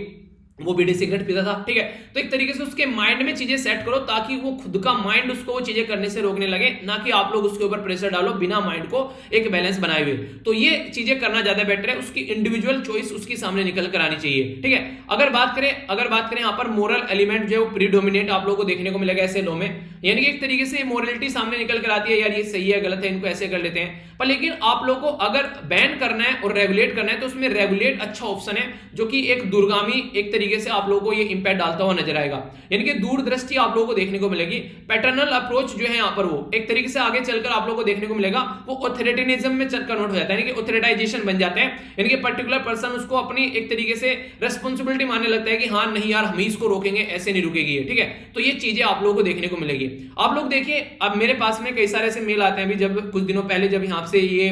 वो बीड़ी सिगरेट पीता था, ठीक है। तो एक तरीके से उसके माइंड में चीजें सेट करो ताकि वो खुद का माइंड उसको वो चीजें करने से रोकने लगे, ना कि आप लोग उसके ऊपर प्रेशर डालो बिना माइंड को एक बैलेंस बनाए हुए। तो ये चीजें करना ज्यादा बेटर है, उसकी इंडिविजुअल चॉइस उसके सामने निकल कर आनी चाहिए, ठीक है। अगर बात करें यहाँ पर मोरल एलिमेंट जो प्रीडोमिनेट आप लोगों को देखने को मिलेगा ऐसे लॉ में, यानी कि एक तरीके से मोरलिटी सामने निकल कर आती है, यार ये सही है गलत है इनको ऐसे कर लेते हैं। पर लेकिन आप लोगों को अगर बैन करना है और रेगुलेट करना है तो उसमें रेगुलेट अच्छा ऑप्शन है, जो कि एक दूरगामी एक तरीके से आप लोगों को ये इंपैक्ट डालता हुआ नजर आएगा, यानी कि दूरदृष्टि आप लोगों को देखने को मिलेगी। पैटर्नल अप्रोच जो है यहाँ पर वो एक तरीके से आगे चलकर आप लोगों को देखने को मिलेगा, वो ऑथोरिटेरिज्म में कन्वर्ट हो जाता है, यानी कि ऑथोरिटाइजेशन बन जाता है, यानी कि पर्टिकुलर पर्सन उसको अपनी एक तरीके से रेस्पॉन्सिबिलिटी मानने लगता है कि हाँ नहीं यार हम ही इसको रोकेंगे, ऐसे नहीं रुकेगी ये, ठीक है। तो ये चीजें आप लोगों को देखने को मिलेगी। आप लोग देखिए, अब मेरे पास में कई सारे ऐसे मेल आते हैं, अभी जब कुछ दिनों पहले जब यहाँ से ये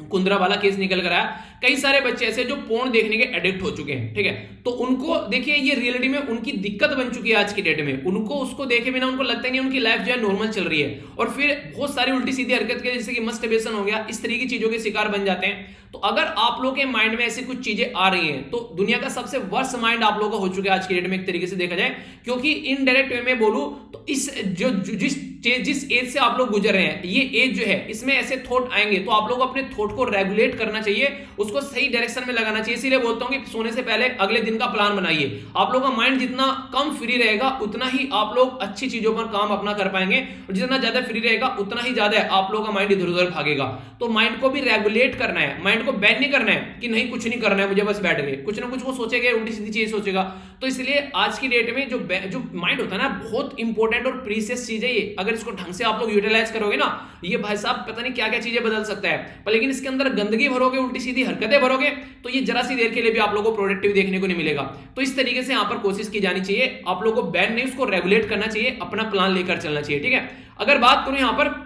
कुंद्रा वाला केस निकल कर आया, कई सारे बच्चे ऐसे जो पोर्न देखने के एडिक्ट हो चुके हैं, ठीक है। तो उनको देखिए ये रियलिटी में उनकी दिक्कत बन चुकी है आज की डेट में, उनको उसको देखे बिना उनको लगता है नहीं उनकी लाइफ जो है नॉर्मल चल रही है, और फिर बहुत सारी उल्टी सीधी हरकत के जैसे कि मस्टरबेशन हो गया, इस तरह की चीजों के शिकार बन जाते हैं। तो अगर आप लोग के माइंड में ऐसी कुछ चीजें आ रही हैं तो दुनिया का सबसे वर्स्ट माइंड आप लोगों का हो चुका है आज की डेट में एक तरीके से देखा जाए, क्योंकि इनडायरेक्ट वे में बोलूं तो इस जिस एज से आप लोग गुजर रहे हैं, ये एज जो है इसमें ऐसे थॉट आएंगे, तो आप लोग अपने थॉट को रेगुलेट करना चाहिए, उसको सही डायरेक्शन में लगाना चाहिए। इसीलिए बोलता हूं कि सोने से पहले अगले दिन का प्लान बनाइए। आप लोगों का माइंड जितना कम फ्री रहेगा उतना ही आप लोग अच्छी चीजों पर काम अपना कर पाएंगे, और जितना ज्यादा फ्री रहेगा उतना ही ज्यादा आप लोगों का माइंड इधर उधर भागेगा। तो माइंड को भी रेगुलेट करना है, माइंड को बैन नहीं करना है कि नहीं कुछ नहीं करना है मुझे, बस बैठ गए, कुछ ना कुछ वो सोचेगा, उल्टी सीधी चीज सोचेगा। तो इसलिए आज की डेट में जो माइंड होता है ना, बहुत इंपॉर्टेंट और प्रीशियस चीज है ये। अगर इसको ढंग से आप लोग यूटिलाइज करोगे ना, ये भाई साहब पता नहीं क्या क्या चीजें बदल सकता है। पर लेकिन इसके अंदर गंदगी भरोगे, उल्टी सीधी हरकतें भरोगे, तो ये जरा सी देर के लिए भी आप लोगों को प्रोडक्टिव देखने को नहीं मिलेगा। तो इस तरीके से यहां पर कोशिश की जानी चाहिए, आप लोगों को बैन नहीं उसको रेगुलेट करना चाहिए, अपना प्लान लेकर चलना चाहिए, ठीक है। अगर बात करूं यहां पर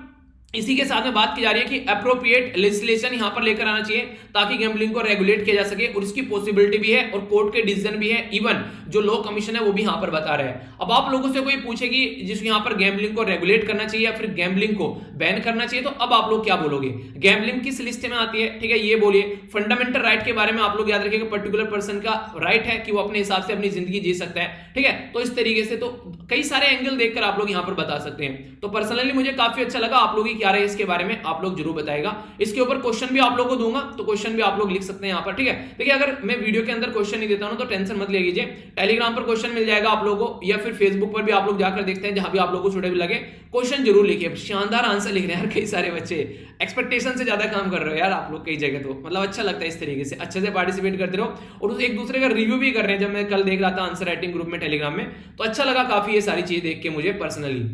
इसी के साथ में बात की जा रही है कि एप्रोप्रिएट लेजिस्लेशन यहां पर लेकर आना चाहिए ताकि गैम्बलिंग को रेगुलेट किया जा सके, और इसकी पॉसिबिलिटी भी है और कोर्ट के डिसीजन भी है, इवन जो लॉ कमीशन है वो भी यहां पर बता रहा है। अब आप लोगों से कोई पूछे कि जिसको यहां पर गैम्बलिंग को रेगुलेट करना चाहिए या फिर गैम्बलिंग को बैन करना चाहिए, तो अब आप लोग क्या बोलोगे? गैम्बलिंग किस लिस्ट में आती है, ठीक है, ये बोलिए। फंडामेंटल राइट के बारे में आप लोग याद रखिएगा, पर्टिकुलर पर्सन का राइट है कि वो अपने हिसाब से अपनी जिंदगी जी सकता है, ठीक है। तो इस तरीके से तो कई सारे एंगल देखकर आप लोग यहां पर बता सकते हैं। तो पर्सनली मुझे काफी अच्छा लगा, आप लोग की क्या क्या रहे इसके बारे में आप लोग जरूर बताएगा। इसके ऊपर क्वेश्चन भी आप लोग को दूंगा, तो क्वेश्चन भी आप लोग लिख सकते हैं यहाँ पर, ठीक है। देखिए अगर मैं वीडियो के अंदर क्वेश्चन नहीं देता हूं तो टेंशन मत ले लीजिए, टेलीग्राम पर क्वेश्चन मिल जाएगा आप लोगों को, या फिर फेसबुक पर भी आप लोग जाकर देखते हैं, जहां भी आप लोग को सुटेबल लगे क्वेश्चन जरूर लिखिए। शानदार आंसर लिख रहे हैं यार कई सारे बच्चे, एक्सपेक्टेशन से ज्यादा काम कर रहे हो यार आप लोग कई जगह, तो मतलब अच्छा लगता है इस तरीके से अच्छे से पार्टिसिपेट करते रहो और एक दूसरे का रिव्यू भी कर रहे हैं। जब मैं कल देख रहा था आंसर राइटिंग ग्रुप में टेलीग्राम में, तो अच्छा लगा काफी ये सारी चीज देख के मुझे पर्सनली।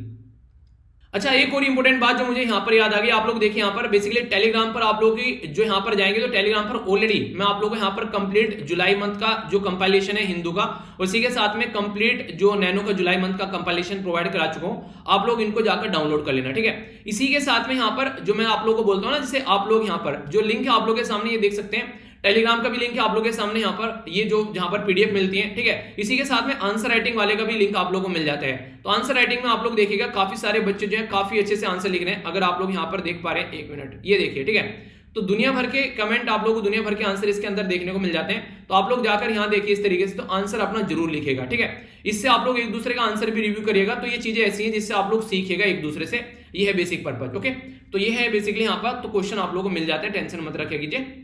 अच्छा एक और इंपॉर्टेंट बात जो मुझे यहाँ पर याद आ गई, आप लोग देखिए यहाँ पर बेसिकली टेलीग्राम पर आप लोग की जो यहाँ पर जाएंगे तो टेलीग्राम पर ऑलरेडी मैं आप लोगों को यहाँ पर कंप्लीट जुलाई मंथ का जो कंपाइलेशन है हिंदू का, उसी के साथ में कंप्लीट जो नैनो का जुलाई मंथ का कंपाइलेशन प्रोवाइड करा चुका हूँ, आप लोग इनको जाकर डाउनलोड कर लेना, ठीक है। इसी के साथ में यहाँ पर जो मैं आप लोग को बोलता हूँ ना, जैसे आप लोग यहाँ पर जो लिंक है आप लोग के सामने ये देख सकते हैं, टेलीग्राम का भी लिंक है आप लोगों के सामने यहाँ पर, ये जो जहां पर पीडीएफ मिलती है, ठीक है। इसी के साथ में आंसर राइटिंग वाले का भी लिंक आप लोगों को मिल जाता है। तो आंसर राइटिंग में आप लोग देखिएगा काफी सारे बच्चे जो है काफी अच्छे से आंसर लिख रहे हैं, अगर आप लोग यहाँ पर देख पा रहे हैं, एक मिनट ये देखिए, ठीक है। तो दुनिया भर के कमेंट आप लोगों को दुनिया भर के आंसर इसके अंदर देखने को मिल जाते हैं, तो आप लोग जाकर यहाँ देखिए इस तरीके से, तो आंसर अपना जरूर लिखेगा, ठीक है। इससे आप लोग एक दूसरे का आंसर भी रिव्यू करिएगा, तो ये चीजें ऐसी हैं जिससे आप लोग सीखिएगा एक दूसरे से, ये है बेसिक पर्पज, ओके। तो ये है बेसिकली यहाँ पर, तो क्वेश्चन आप लोगों को मिल जाते हैं, टेंशन मत रखिए कीजिए।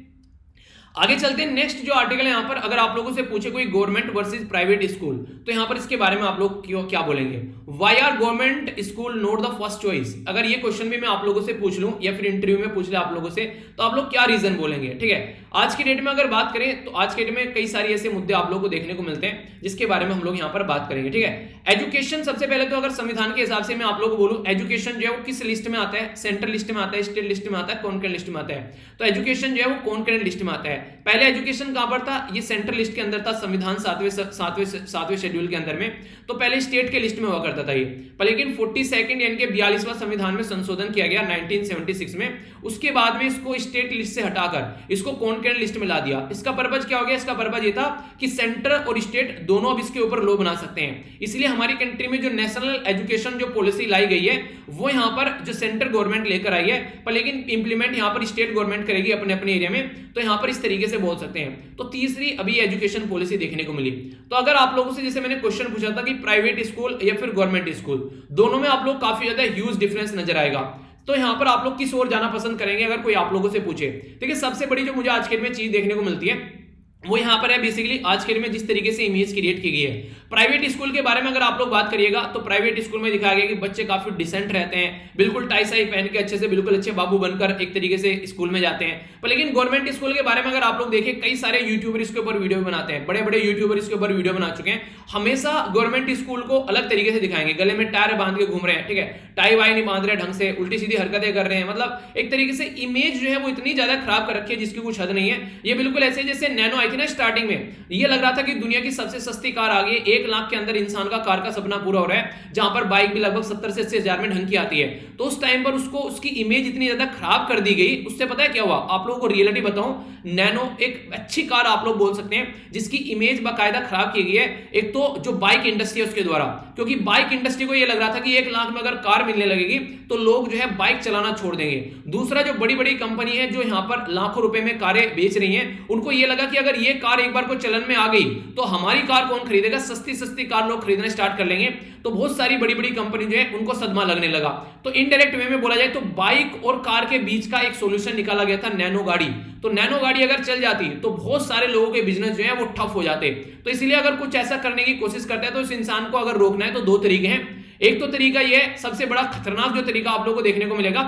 आगे चलते हैं, नेक्स्ट जो आर्टिकल है यहाँ पर, अगर आप लोगों से पूछे कोई गवर्नमेंट वर्सेस प्राइवेट स्कूल, तो यहाँ पर इसके बारे में आप लोग क्यों क्या बोलेंगे, why are government school not the first choice. अगर ये क्वेश्चन भी मैं आप लोगों से पूछ लूं या फिर इंटरव्यू में पूछ ले आप लोगों से, तो आप लोग क्या रीजन बोलेंगे, ठीक है। आज की डेट में अगर बात करें तो आज के डेट में कई सारी ऐसे मुद्दे आप लोगों को देखने को मिलते हैं जिसके बारे में हम लोग यहाँ पर बात करेंगे, ठीक है। एजुकेशन सबसे पहले तो अगर संविधान के हिसाब से मैं आप लोगों को बोलूं, एजुकेशन जो है वो किस लिस्ट में आता है, सेंट्रल लिस्ट में आता है, स्टेट लिस्ट में आता है, कॉन्करेंट लिस्ट में आता है। तो एजुकेशन जो है वो कॉन्करेंट लिस्ट में आता है। पहले एजुकेशन कहां पर था, ये सेंट्रल लिस्ट के अंदर था, संविधान सातवें शेड्यूल के अंदर में, तो पहले स्टेट के लिस्ट में हुआ करता था ये, पर लेकिन 42nd यानी कि 42वां संविधान में संशोधन किया गया 1976 में, उसके बाद में इसको स्टेट लिस्ट से हटाकर इसको कॉन्करेंट लिस्ट में ला दिया। इसका पर्पज क्या हो गया, इसका पर्पज ये था कि सेंटर और स्टेट दोनों अब इसके ऊपर लॉ बना सकते हैं। इसलिए हमारी कंट्री में जो नेशनल एजुकेशन जो पॉलिसी लाई गई है वो यहाँ पर जो सेंट्रल गवर्नमेंट लेकर आई है, पर लेकिन इंप्लीमेंट यहाँ पर स्टेट गवर्नमेंट करेगी अपने अपने एरिया में, तो यहाँ पर इस तरीके से बोल सकते हैं। तो तीसरी अभी एजुकेशन पॉलिसी देखने को मिली। तो अगर आप लोगों से जैसे मैंने क्वेश्चन पूछा था कि प्राइवेट स्कूल या फिर गवर्नमेंट स्कूल, दोनों में आप लोग काफी ज्यादा ह्यूज डिफरेंस नजर आएगा, तो यहां पर आप लोग किस ओर जाना पसंद करेंगे अगर कोई आप लोगों से पूछे। देखिए सबसे बड़ी जो मुझे आज के में चीज देखने को मिलती है वो यहां पर है बेसिकली आज के में जिस तरीके से इमेज क्रिएट की गई है प्राइवेट स्कूल के बारे में अगर आप लोग बात करिएगा तो प्राइवेट स्कूल में दिखाया गया कि बच्चे काफी डिसेंट रहते हैं, बिल्कुल टाई साई पहन के अच्छे से बिल्कुल अच्छे बाबू बनकर एक तरीके से स्कूल में जाते हैं। पर लेकिन गवर्नमेंट स्कूल के बारे में अगर आप लोग देखें, कई सारे यूट्यूबर इसके ऊपर वीडियो बनाते हैं, बड़े बड़े यूट्यूबर इसके ऊपर वीडियो बना चुके हैं, हमेशा गवर्नमेंट स्कूल को अलग तरीके से दिखाएंगे, गले में टायर बांध के घूम रहे हैं, ठीक है, टाई वाई नहीं बांध रहे ढंग से, उल्टी सीधी हरकतें कर रहे हैं, मतलब एक तरीके से इमेज जो है वो इतनी ज्यादा खराब कर रखी है जिसकी कुछ हद नहीं है। ये बिल्कुल ऐसे जैसे नैनो आई थी ना स्टार्टिंग में, ये लग रहा था कि दुनिया की सबसे सस्ती कार आ गई है, 1 लाख के अंदर इंसान का कार का सपना पूरा हो रहा है, जहां पर बाइक भी लगभग 70 से 80 हजार में ढंग की आती है। तो उस टाइम पर उसको उसकी इमेज इतनी ज्यादा खराब कर दी गई, उससे पता है क्या हुआ, आप लोगों को रियलिटी बताऊं, नैनो एक अच्छी कार आप लोग बोल सकते हैं जिसकी इमेज बाकायदा खराब की गई है। एक तो जो बाइक इंडस्ट्री है उसके द्वारा, क्योंकि बाइक इंडस्ट्री को यह लग रहा था कि 1 लाख में अगर कार मिलने लगेगी तो लोग जो है बाइक चलाना छोड़ देंगे। दूसरा जो बड़ी बड़ी कंपनी है जो यहां पर लाखों रुपए में कारें बेच रही हैं, उनको यह लगा कि अगर ये कार एक बार को चलन में आ गई तो हमारी कार कौन खरीदेगा, सस्ती सस्ती कार लोग खरीदना स्टार्ट कर लेंगे। तो बहुत सारी बड़ी बड़ी कंपनी जो है उनको सदमा लगने लगा। तो इनडायरेक्ट वे में बोला जाए तो बाइक और कार के बीच का एक सॉल्यूशन निकाला गया था नैनो गाड़ी। तो नैनो गाड़ी अगर चल जाती तो बहुत सारे लोगों के बिजनेस जो है वो ठप हो जाते। तो इसलिए अगर कुछ ऐसा करने की कोशिश करते हैं तो इस इंसान को अगर रोकना है तो 2 तरीके हैं। एक तो तरीका यह है, सबसे बड़ा खतरनाक जो तरीका आप लोगों को देखने को मिलेगा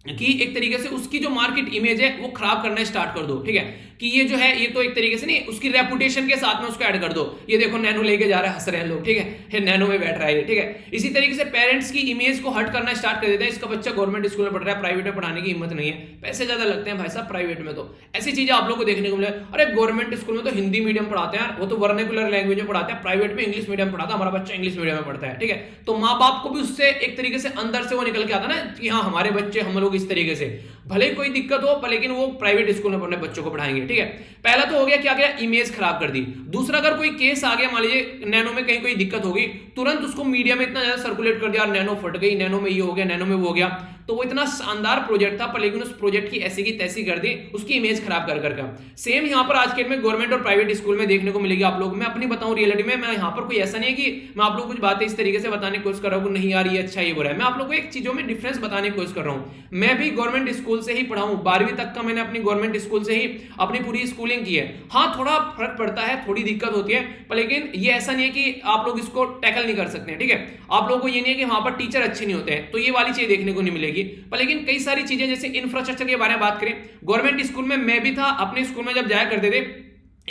कि एक तरीके से उसकी जो मार्केट इमेज है वो खराब करना स्टार्ट कर दो, ठीक है, कि ये जो है ये तो एक तरीके से नहीं, उसकी रेपुटेशन के साथ में उसको ऐड कर दो, ये देखो नैनो लेके जा रहा है, हंस रहे हैं लोग, ठीक है, नैनो में बैठ रहा है, ठीक है। इसी तरीके से पेरेंट्स की इमेज को हट करना स्टार्ट कर देते हैं, इसका बच्चा गवर्नमेंट स्कूल में पढ़ रहा है, प्राइवेट में पढ़ाने की हिम्मत नहीं है, पैसे ज्यादा लगते हैं भाई साहब प्राइवेट में। तो ऐसी चीजें आप लोग को देखने को मिले। अरे गवर्नमेंट स्कूल में तो हिंदी मीडियम पढ़ाते हैं, वो तो वर्नाक्युलर लैंग्वेज में पढ़ाते हैं, प्राइवेट में इंग्लिश मीडियम पढ़ाता है, हमारा बच्चा इंग्लिश मीडियम में पढ़ता है, ठीक है। तो माँ बाप को भी उससे एक तरीके से अंदर से वो निकल के आता ना कि हाँ हमारे बच्चे हम लोग इस तरीके से, भले कोई दिक्कत हो लेकिन वो प्राइवेट स्कूल में पढ़ने बच्चों को पढ़ाएंगे, ठीक है। पहला तो हो गया क्या, इमेज खराब कर दी। दूसरा, अगर कोई केस आ गया, मान लीजिए नैनो में कहीं कोई दिक्कत होगी, तुरंत उसको मीडिया में इतना ज्यादा सर्कुलेट कर दिया, नैनो फट गई, नैनो में ये हो गया, नैनो में वो हो गया। तो वो इतना शानदार प्रोजेक्ट था, पर लेकिन उस प्रोजेक्ट की ऐसी की तैसी कर दी, उसकी इमेज खराब कर कर। सेम यहाँ पर आज के डेट में गवर्नमेंट और प्राइवेट स्कूल में देखने को मिलेगी आप लोग। मैं अपनी बताऊं रियलिटी में, मैं यहाँ पर कोई ऐसा नहीं है कि मैं आप लोग कुछ बातें इस तरीके से बताने की कोशिश कर रहा हूँ नहीं यार ये अच्छा ये बुरा है। मैं आप लोगों को एक चीजों में डिफरेंस बताने की कोशिश कर रहा हूँ। मैं भी गवर्नमेंट स्कूल से ही पढ़ा हूँ, 12वीं तक का मैंने अपनी गवर्नमेंट स्कूल से ही अपनी पूरी स्कूलिंग की है। हाँ थोड़ा फर्क पड़ता है, थोड़ी दिक्कत होती है, पर लेकिन ये ऐसा नहीं है कि आप लोग इसको टैकल नहीं कर सकते हैं, ठीक है। आप लोगों को ये नहीं है कि वहां पर टीचर अच्छे नहीं होते हैं, तो ये वाली चीज देखने को नहीं मिलेगी। पर लेकिन कई सारी चीजें जैसे इंफ्रास्ट्रक्चर के बारे में बात करें, गवर्नमेंट स्कूल में मैं भी था, अपने स्कूल में जब जाया करते थे,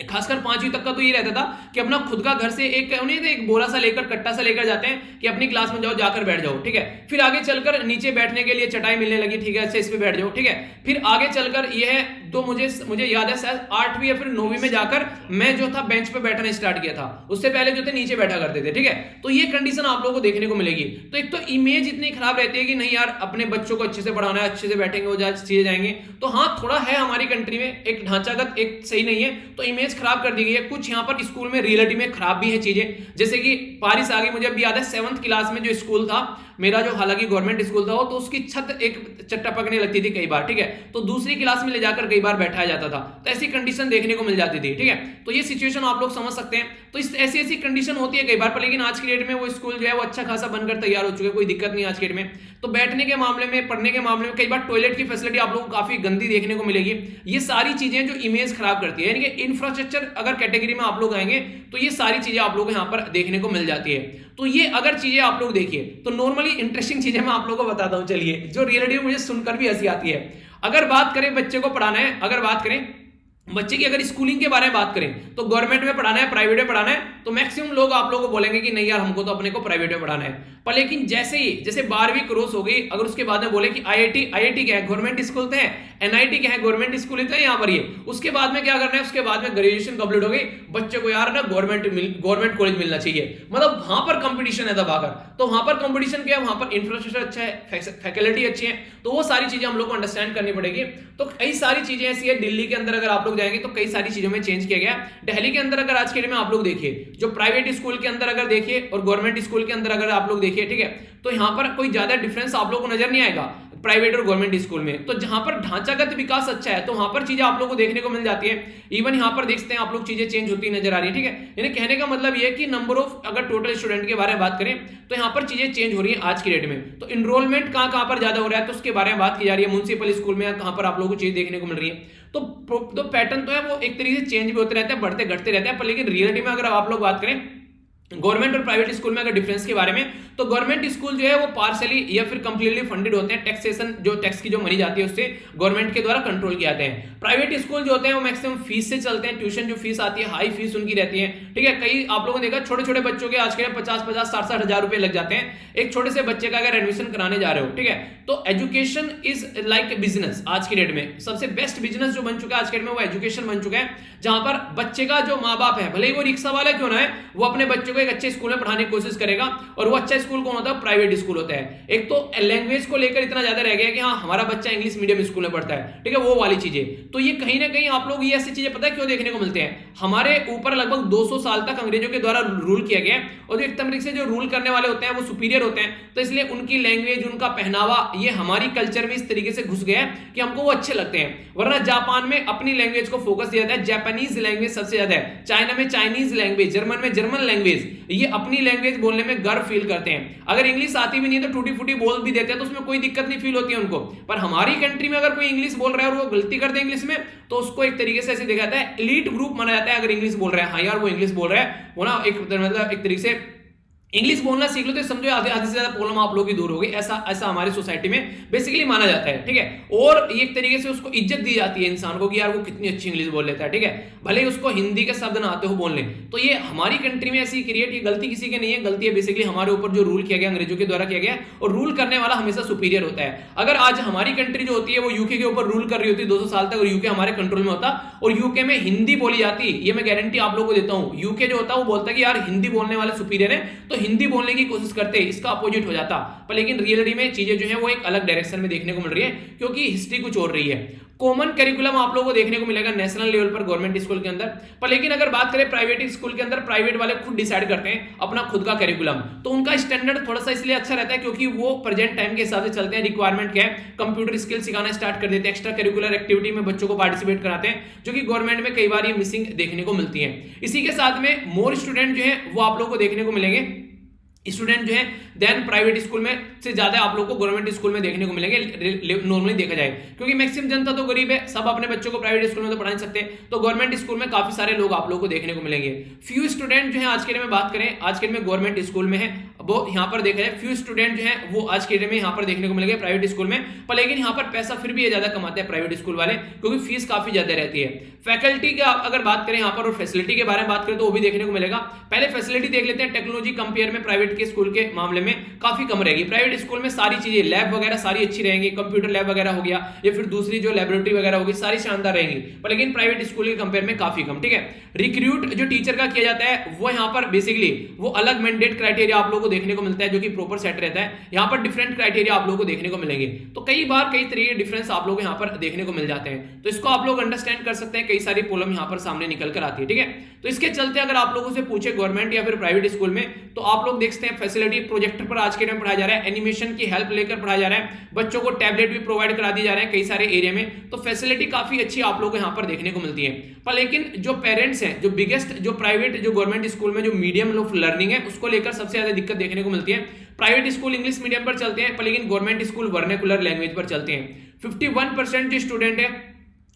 खासकर 5वीं तक का तो ये रहता था कि अपना खुद का घर से एक बोरा सा लेकर, कट्टा सा लेकर जाते हैं कि अपनी क्लास में जाओ, जाकर बैठ जाओ, ठीक है। फिर आगे चलकर नीचे बैठने के लिए चटाई मिलने लगी, ठीक है, अच्छा इस पे बैठ जाओ, ठीक है। फिर आगे चलकर यह तो मुझे याद है शायद 8वीं या फिर 9वीं में जाकर मैं जो था बेंच पे बैठना स्टार्ट किया था, उससे पहले जो थे नीचे बैठा करते थे, ठीक है। तो ये कंडीशन आप लोगों को देखने को मिलेगी। तो एक तो इमेज इतनी खराब रहती है कि नहीं यार अपने बच्चों को अच्छे से पढ़ाना है, अच्छे से बैठेंगे वो चीजें जाएंगे। तो हाँ थोड़ा है हमारी कंट्री में एक ढांचागत एक सही नहीं है, तो इमेज खराब कर दी गई है। कुछ यहाँ पर स्कूल में रियलिटी में खराब भी है चीजें, जैसे कि बारिश आ गई, मुझे अभी याद है 7th क्लास में जो स्कूल था मेरा, जो हालांकि गवर्नमेंट स्कूल था वो, तो उसकी छत एक टपकने लगती थी कई बार, ठीक है। तो दूसरी क्लास में ले जाकर कई बार बैठाया जाता था, तो ऐसी कंडीशन देखने को मिल जाती थी, ठीक है। तो ये सिचुएशन आप लोग समझ सकते हैं। तो इस ऐसी कंडीशन होती है कई बार, पर लेकिन आज की डेट में वो स्कूल जो है वो अच्छा खासा बनकर तैयार हो चुके हैं, कोई दिक्कत नहीं आज की डेट में। तो बैठने के मामले में, पढ़ने के मामले में कई बार टॉयलेट की फैसिलिटी आप लोगों को काफी गंदी देखने को मिलेगी। ये सारी चीजें जो इमेज खराब करती है, यानी कि इंफ्रास्ट्रक्चर अगर कैटेगरी में आप लोग आएंगे तो ये सारी चीजें आप लोग यहाँ पर देखने को मिल जाती है। तो ये अगर चीजें आप लोग देखिए तो नॉर्मली इंटरेस्टिंग चीजें मैं आप लोगों को बताता हूं, चलिए, जो रियलिटी में मुझे सुनकर भी हंसी आती है। अगर बात करें बच्चे को पढ़ाना है, अगर बात करें बच्चे की अगर स्कूलिंग के बारे में बात करें, तो गवर्नमेंट में पढ़ाना है, प्राइवेट में पढ़ाना है, तो मैक्सिमम लोग आप लोगों को बोलेंगे कि नहीं यार हमको तो अपने को प्राइवेट में पढ़ाना है। पर लेकिन जैसे 12वीं क्रॉस हो गई, अगर उसके बाद में बोले कि आईआईटी क्या है, गवर्नमेंट स्कूल तो है, एनआईटी क्या है, गवर्नमेंट स्कूल है यहाँ पर, ये उसके बाद में क्या करना है, उसके बाद में ग्रेजुएशन कंप्लीट हो गई, बच्चे को यार ना गवर्नमेंट कॉलेज मिलना चाहिए, मतलब वहां पर कंपटीशन है दबाकर। तो वहां पर कंपटीशन क्या है, वहां पर इंफ्रास्ट्रक्चर अच्छा है, फैकल्टी अच्छी है, तो वो सारी चीजें हम लोग को अंडरस्टैंड करनी पड़ेगी। तो कई सारी चीजें ऐसी है, दिल्ली के अंदर अगर आप लोग जाएंगे तो कई सारी चीजों में चेंज किया गया। दिल्ली के अंदर अगर आज के डेट में आप लोग देखिए, जो प्राइवेट स्कूल के अंदर अगर देखिए और गवर्नमेंट स्कूल के अंदर अगर आप लोग देखिए, ठीक है, तो यहां पर कोई ज्यादा डिफरेंस आप लोगों को नजर नहीं आएगा प्राइवेट और गवर्नमेंट स्कूल में। तो जहां पर ढांचागत विकास अच्छा है तो वहां पर चीजें आप लोगों को देखने को मिल जाती है। इवन यहां पर देखते हैं आप लोग चीजें चेंज होती नजर आ रही है, ठीक है। यानी कहने का मतलब ये है कि नंबर ऑफ अगर टोटल स्टूडेंट के बारे में बात करें तो यहां पर चीजें चेंज हो रही है आज की डेट में। तो इनरोलमेंट कहां पर ज्यादा हो रहा है तो उसके बारे में बात की जा रही है। म्युनिसिपल स्कूल में कहां पर आप लोगों को चीज देखने को मिल रही है। तो पैटर्न तो है वो एक तरीके से चेंज भी होते रहते हैं, बढ़ते घटते रहते हैं। पर लेकिन रियलिटी में अगर आप लोग बात करें गवर्नमेंट और प्राइवेट स्कूल में अगर डिफरेंस के बारे में, तो गवर्नमेंट स्कूल जो है वो पार्शियली या फिर कंप्लीटली फंडेड होते हैं, टैक्सेशन जो टैक्स की जो मनी जाती है उससे गवर्नमेंट के द्वारा कंट्रोल किए जाते हैं। प्राइवेट स्कूल जो होते हैं वो मैक्सिमम फीस से चलते हैं, ट्यूशन जो फीस आती है हाई फीस उनकी रहती है, ठीक है। कई आप लोगों ने देखा छोटे छोटे बच्चों के आज के 50-50 60-60 हजार रुपए लग जाते हैं एक छोटे से बच्चे का अगर एडमिशन कराने जा रहे हो, ठीक है। तो एजुकेशन इज लाइक बिजनेस आज की डेट में, सबसे बेस्ट बिजनेस जो बन चुका है आज के डेट में वो एजुकेशन बन चुका है। जहां पर बच्चे का जो माँ बाप है, भले ही वो रिक्शा वाला क्यों ना है, वो अपने बच्चे को एक अच्छे स्कूल में पढ़ाने की कोशिश करेगा। और वो अच्छा स्कूल कौन होता है, प्राइवेट स्कूल होता है। एक तो लैंग्वेज को लेकर इतना ज्यादा रह गया कि हाँ हमारा बच्चा इंग्लिश मीडियम स्कूल में पढ़ता है, ठीक है, वो वाली चीजें। तो ये कहीं ना कहीं आप लोग ये ऐसी चीजें पता है क्यों देखने को मिलते हैं, हमारे ऊपर लगभग 200 साल तक अंग्रेजों के द्वारा रूल किया गया, और जो एक तरीके से जो रूल करने वाले होते हैं वो सुपीरियर होते हैं, तो इसलिए उनकी लैंग्वेज, उनका पहनावा, ये हमारी कल्चर में इस तरीके से घुस गया कि हमको वो अच्छे लगते हैं। वरना जापान में अपनी लैंग्वेज को फोकस दिया जाता है, जापानीज लैंग्वेज सबसे ज्यादा है, चाइना में चाइनीज लैंग्वेज, जर्मन में जर्मन लैंग्वेज, ये अपनी लैंग्वेज बोलने में गर्व फील करते हैं। अगर इंग्लिश आती भी नहीं तो टूटी फूटी बोल भी देते हैं तो उसमें कोई दिक्कत नहीं फील होती है उनको। पर हमारी कंट्री में अगर कोई इंग्लिश बोल रहा है और वो गलती कर दे इंग्लिश में, तो उसको एक तरीके से ऐसे देखा जाता है, एलीट ग्रुप माना जाता है। अगर इंग्लिश बोल रहा है, हाँ यार वो इंग्लिश बोल रहा है, वो ना एक मतलब एक तरीके से इंग्लिश बोलना सीख लो तो समझो आधे से ज्यादा प्रॉब्लम आप लोगों की दूर हो गई, ऐसा हमारी सोसाइटी में बेसिकली माना जाता है, ठीक है। और एक तरीके से उसको इज्जत दी जाती है इंसान को कि यार वो कितनी अच्छी इंग्लिश बोल लेता है, ठीक है, भले ही उसको हिंदी के शब्द ना आते हो बोलने। तो ये हमारी कंट्री में ऐसी क्रिएट, ये गलती किसी की नहीं है, गलती है बेसिकली हमारे ऊपर जो रूल किया गया अंग्रेजों के द्वारा किया गया, और रूल करने वाला हमेशा सुपीरियर होता है। अगर आज हमारी कंट्री जो होती है वो यूके के ऊपर रूल कर रही होती 200 साल तक, और यूके हमारे कंट्रोल में होता और यूके में हिंदी बोली जाती, ये मैं गारंटी आप लोगों को देता हूं, यूके जो होता है वो बोलता है कि यार हिंदी बोलने वाले सुपीरियर है, तो हिंदी बोलने की करते इसका अपोजिट हो जाता। पर लेकिन रियलिटी में चीजें जो है वो एक अलग डायरेक्शन में देखने को मिल रही है, क्योंकि हिस्ट्री कुछ और रही है। कॉमन करिकुलम आप लोगों को देखने को मिलेगा नेशनल लेवल पर गवर्नमेंट स्कूल के अंदर। पर लेकिन अगर बात करें प्राइवेट स्कूल के अंदर, प्राइवेट वाले खुद डिसाइड करते हैं अपना खुद का करिकुलम, तो उनका स्टैंडर्ड थोड़ा सा इसलिए अच्छा रहता है क्योंकि वो प्रेजेंट टाइम के हिसाब से चलते हैं। रिक्वायरमेंट क्या है, कंप्यूटर स्किल सिखाना स्टार्ट कर देते हैं, एक्स्ट्रा करिकुलर एक्टिविटी में बच्चों को पार्टिसिपेट कराते हैं, जो कि गवर्नमेंट में कई बार ये मिसिंग देखने को मिलती है। इसी के साथ में मोर स्टूडेंट जो है वो आप लोग को देखने को मिलेंगे, स्टूडेंट जो है देन प्राइवेट स्कूल में से ज्यादा आप लोग को गवर्नमेंट स्कूल में देखने को मिलेंगे नॉर्मली देखा जाए, क्योंकि मैक्सिमम जनता तो गरीब है, सब अपने बच्चों को प्राइवेट स्कूल में तो पढ़ा नहीं सकते, तो गवर्नमेंट स्कूल में काफी सारे लोग आप लोग को देखने को मिलेंगे। फ्यू स्टूडेंट जो है आज के डेट में बात करें, आज के डेट में गवर्नमेंट स्कूल में है, वो यहाँ पर देखा जाए फ्यू स्टूडेंट जो है वो आज के डेट में यहाँ पर देखने को मिलेंगे प्राइवेट स्कूल में। पर लेकिन यहाँ पर पैसा फिर भी ज्यादा कमाते हैं प्राइवेट स्कूल वाले, क्योंकि फीस काफी ज्यादा रहती है। फैकल्टी का अगर बात करें यहाँ पर और फैसिलिटी के बारे में बात करें तो वो भी देखने को मिलेगा। पहले फैसिलिटी देख लेते हैं, टेक्नोलॉजी कंपेयर में प्राइवेट के स्कूल के मामले में काफी कम रहेगी। प्राइवेट स्कूल में सारी चीजें, लैब वगैरह सारी अच्छी रहेंगी, कंप्यूटर लैब वगैरह हो गया या फिर दूसरी जो लैबोरेटरी वगैरह होगी सारी शानदार रहेंगी, पर लेकिन प्राइवेट स्कूल के कंपेयर में काफी कम। ठीक है, रिक्रूट जो टीचर का किया जाता है वो यहाँ पर बेसिकली वो अलग मैंडेट क्राइटेरिया आप लोगों को देखने को मिलता है, जो कि प्रॉपर सेट रहता है। यहाँ पर डिफरेंट क्राइटेरिया आप लोगों को देखने को मिलेंगे, तो कई बार कई तरीके डिफरेंस आप लोग यहाँ पर देखने को मिल जाते हैं, तो इसको आप लोग अंडरस्टैंड कर सकते हैं। कई सारी प्रॉब्लम यहाँ पर सामने निकल कर आती है। ठीक है, तो इसके चलते अगर आप लोगों से पूछे गवर्नमेंट या फिर प्राइवेट स्कूल में, तो आप लोग देखते हैं फैसिलिटी प्रोजेक्टर पर आज के टाइम पढ़ाया जा रहा है, एनिमेशन की हेल्प लेकर पढ़ाया जा रहा है, बच्चों को टैबलेट भी प्रोवाइड करा दिए जा रहे हैं कई सारे एरिया में, तो फैसिलिटी काफी अच्छी आप लोगों को यहाँ पर देखने को मिलती है। पर लेकिन जो पेरेंट्स हैं, जो बिगेस्ट जो प्राइवेट जो गवर्नमेंट स्कूल में जो मीडियम ऑफ लर्निंग है उसको लेकर सबसे ज्यादा दिक्कत देखने को मिलती है। प्राइवेट स्कूल इंग्लिश मीडियम पर चलते हैं, पर लेकिन गवर्नमेंट स्कूल वर्नाकुलर लैंग्वेज पर चलते हैं। 51% जो स्टूडेंट है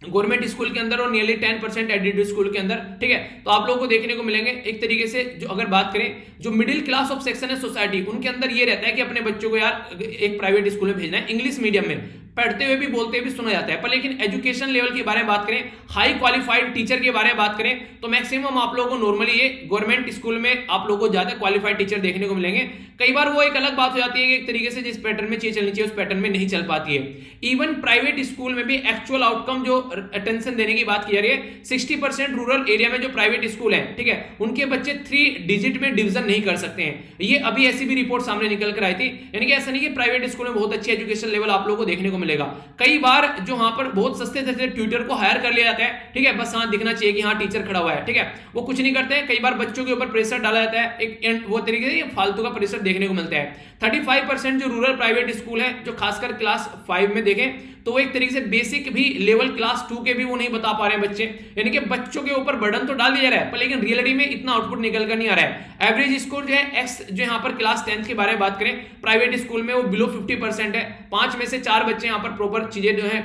गवर्नमेंट स्कूल के अंदर और नियरली 10% एडिड स्कूल के अंदर। ठीक है, तो आप लोगों को देखने को मिलेंगे एक तरीके से जो अगर बात करें जो मिडिल क्लास ऑफ सेक्शन है सोसाइटी, उनके अंदर ये रहता है कि अपने बच्चों को यार एक प्राइवेट स्कूल में भेजना है, इंग्लिश मीडियम में पढ़ते हुए भी बोलते हुए भी सुना जाता है। पर लेकिन एजुकेशन लेवल के बारे में बात करें, हाई क्वालिफाइड टीचर के बारे में बात करें, तो मैक्सिमम आप लोगों को नॉर्मली ये गवर्नमेंट स्कूल में आप लोगों को ज्यादा क्वालिफाइड टीचर देखने को मिलेंगे। कई बार वो एक अलग बात हो जाती है कि एक तरीके से जिस पैटर्न में चीज चलनी चाहिए उस पैटर्न में नहीं चल पाती है। इवन प्राइवेट स्कूल में भी एक्चुअल आउटकम जो अटेंशन देने की बात की जा रही है, 60% रूरल एरिया में जो प्राइवेट स्कूल है, ठीक है, उनके बच्चे 3 डिजिट में डिवीजन नहीं कर सकते हैं। ये अभी ऐसी भी रिपोर्ट सामने निकल कर आई थी, यानी कि ऐसा नहीं कि प्राइवेट स्कूल में बहुत अच्छी एजुकेशन लेवल आप लोगों को देखने को मिलेगा। कई बार जो वहां पर बहुत सस्ते सस्ते ट्यूटर को हायर कर लिया जाता है, ठीक है, बस हाँ दिखना चाहिए कि हाँ टीचर खड़ा हुआ है, ठीक है, वो कुछ नहीं करते हैं। कई बार बच्चों के ऊपर प्रेशर डाला जाता है, एक वो तरीके से फालतू का प्रेशर देखने को मिलता है। 35% जो रूरल प्राइवेट स्कूल है, जो खासकर क्लास 5 में देखें तो वो एक तरीके से बेसिक भी लेवल क्लास 2 के भी वो नहीं बता पा रहे हैं बच्चे, यानी कि बच्चों के ऊपर बर्डन तो डाल दिया जा रहा है, पर लेकिन रियलिटी में इतना आउटपुट निकल कर नहीं आ रहा है। एवरेज स्कोर जो है एक्स जो यहाँ पर क्लास 10 के बारे में बात करें प्राइवेट स्कूल में वो बिलो 50% है। 5 में से 4 बच्चे यहाँ पर प्रॉपर चीजें जो है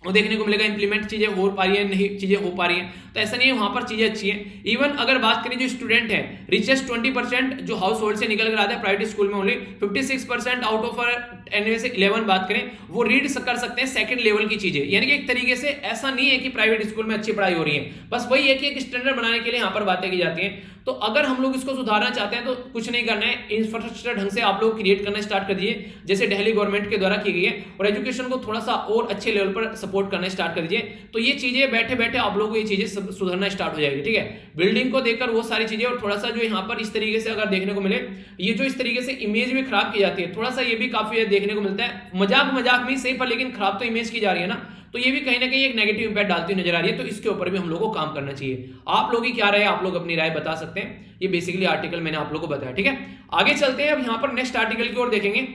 वो देखने को मिलेगा, इंप्लीमेंट चीजें हो पा रही है, नहीं चीजें हो पा रही हैं, तो ऐसा नहीं है, वहां पर चीजें अच्छी हैं। इवन अगर बात करें जो स्टूडेंट है, रिचेस्ट 20% जो हाउस होल्ड से निकल कर आता है प्राइवेट स्कूल में, ओनली 56% आउट ऑफ 10 में से 11 बात करें वो रीड कर सकते हैं सेकंड लेवल की चीजें, यानी कि एक तरीके से ऐसा नहीं है कि प्राइवेट स्कूल में अच्छी पढ़ाई हो रही है, बस वही है कि एक स्टैंडर्ड बनाने के लिए यहाँ पर बातें की जाती हैं। तो अगर हम लोग इसको सुधारना चाहते हैं तो कुछ नहीं करना है, इंफ्रास्ट्रक्चर ढंग से आप लोग क्रिएट करना स्टार्ट कर दीजिए, जैसे दिल्ली गवर्नमेंट के द्वारा की गई है, और एजुकेशन को थोड़ा सा और अच्छे लेवल पर सपोर्ट करना स्टार्ट कर दीजिए, तो ये चीजें बैठे बैठे आप लोगों को ये चीजें सुधरना स्टार्ट हो जाएगी। ठीक है, बिल्डिंग को देखकर वो सारी चीजें, और थोड़ा सा जो यहाँ पर इस तरीके से अगर देखने को मिले, ये जो इस तरीके से इमेज भी खराब की जाती है, थोड़ा सा ये भी काफी देखने को मिलता है, मजाक में सही, पर लेकिन खराब तो इमेज की जा रही है ना, तो ये भी कहीं ना कहीं एक नेगेटिव इंपैक्ट डालती हुई नजर आ रही है। तो इसके ऊपर भी हम लोगों को काम करना चाहिए। आप लोग की क्या राय है, आप लोग अपनी राय बता सकते हैं। ये बेसिकली आर्टिकल मैंने आप लोगों को बताया। ठीक है, आगे चलते हैं। अब यहाँ पर नेक्स्ट आर्टिकल की ओर देखेंगे।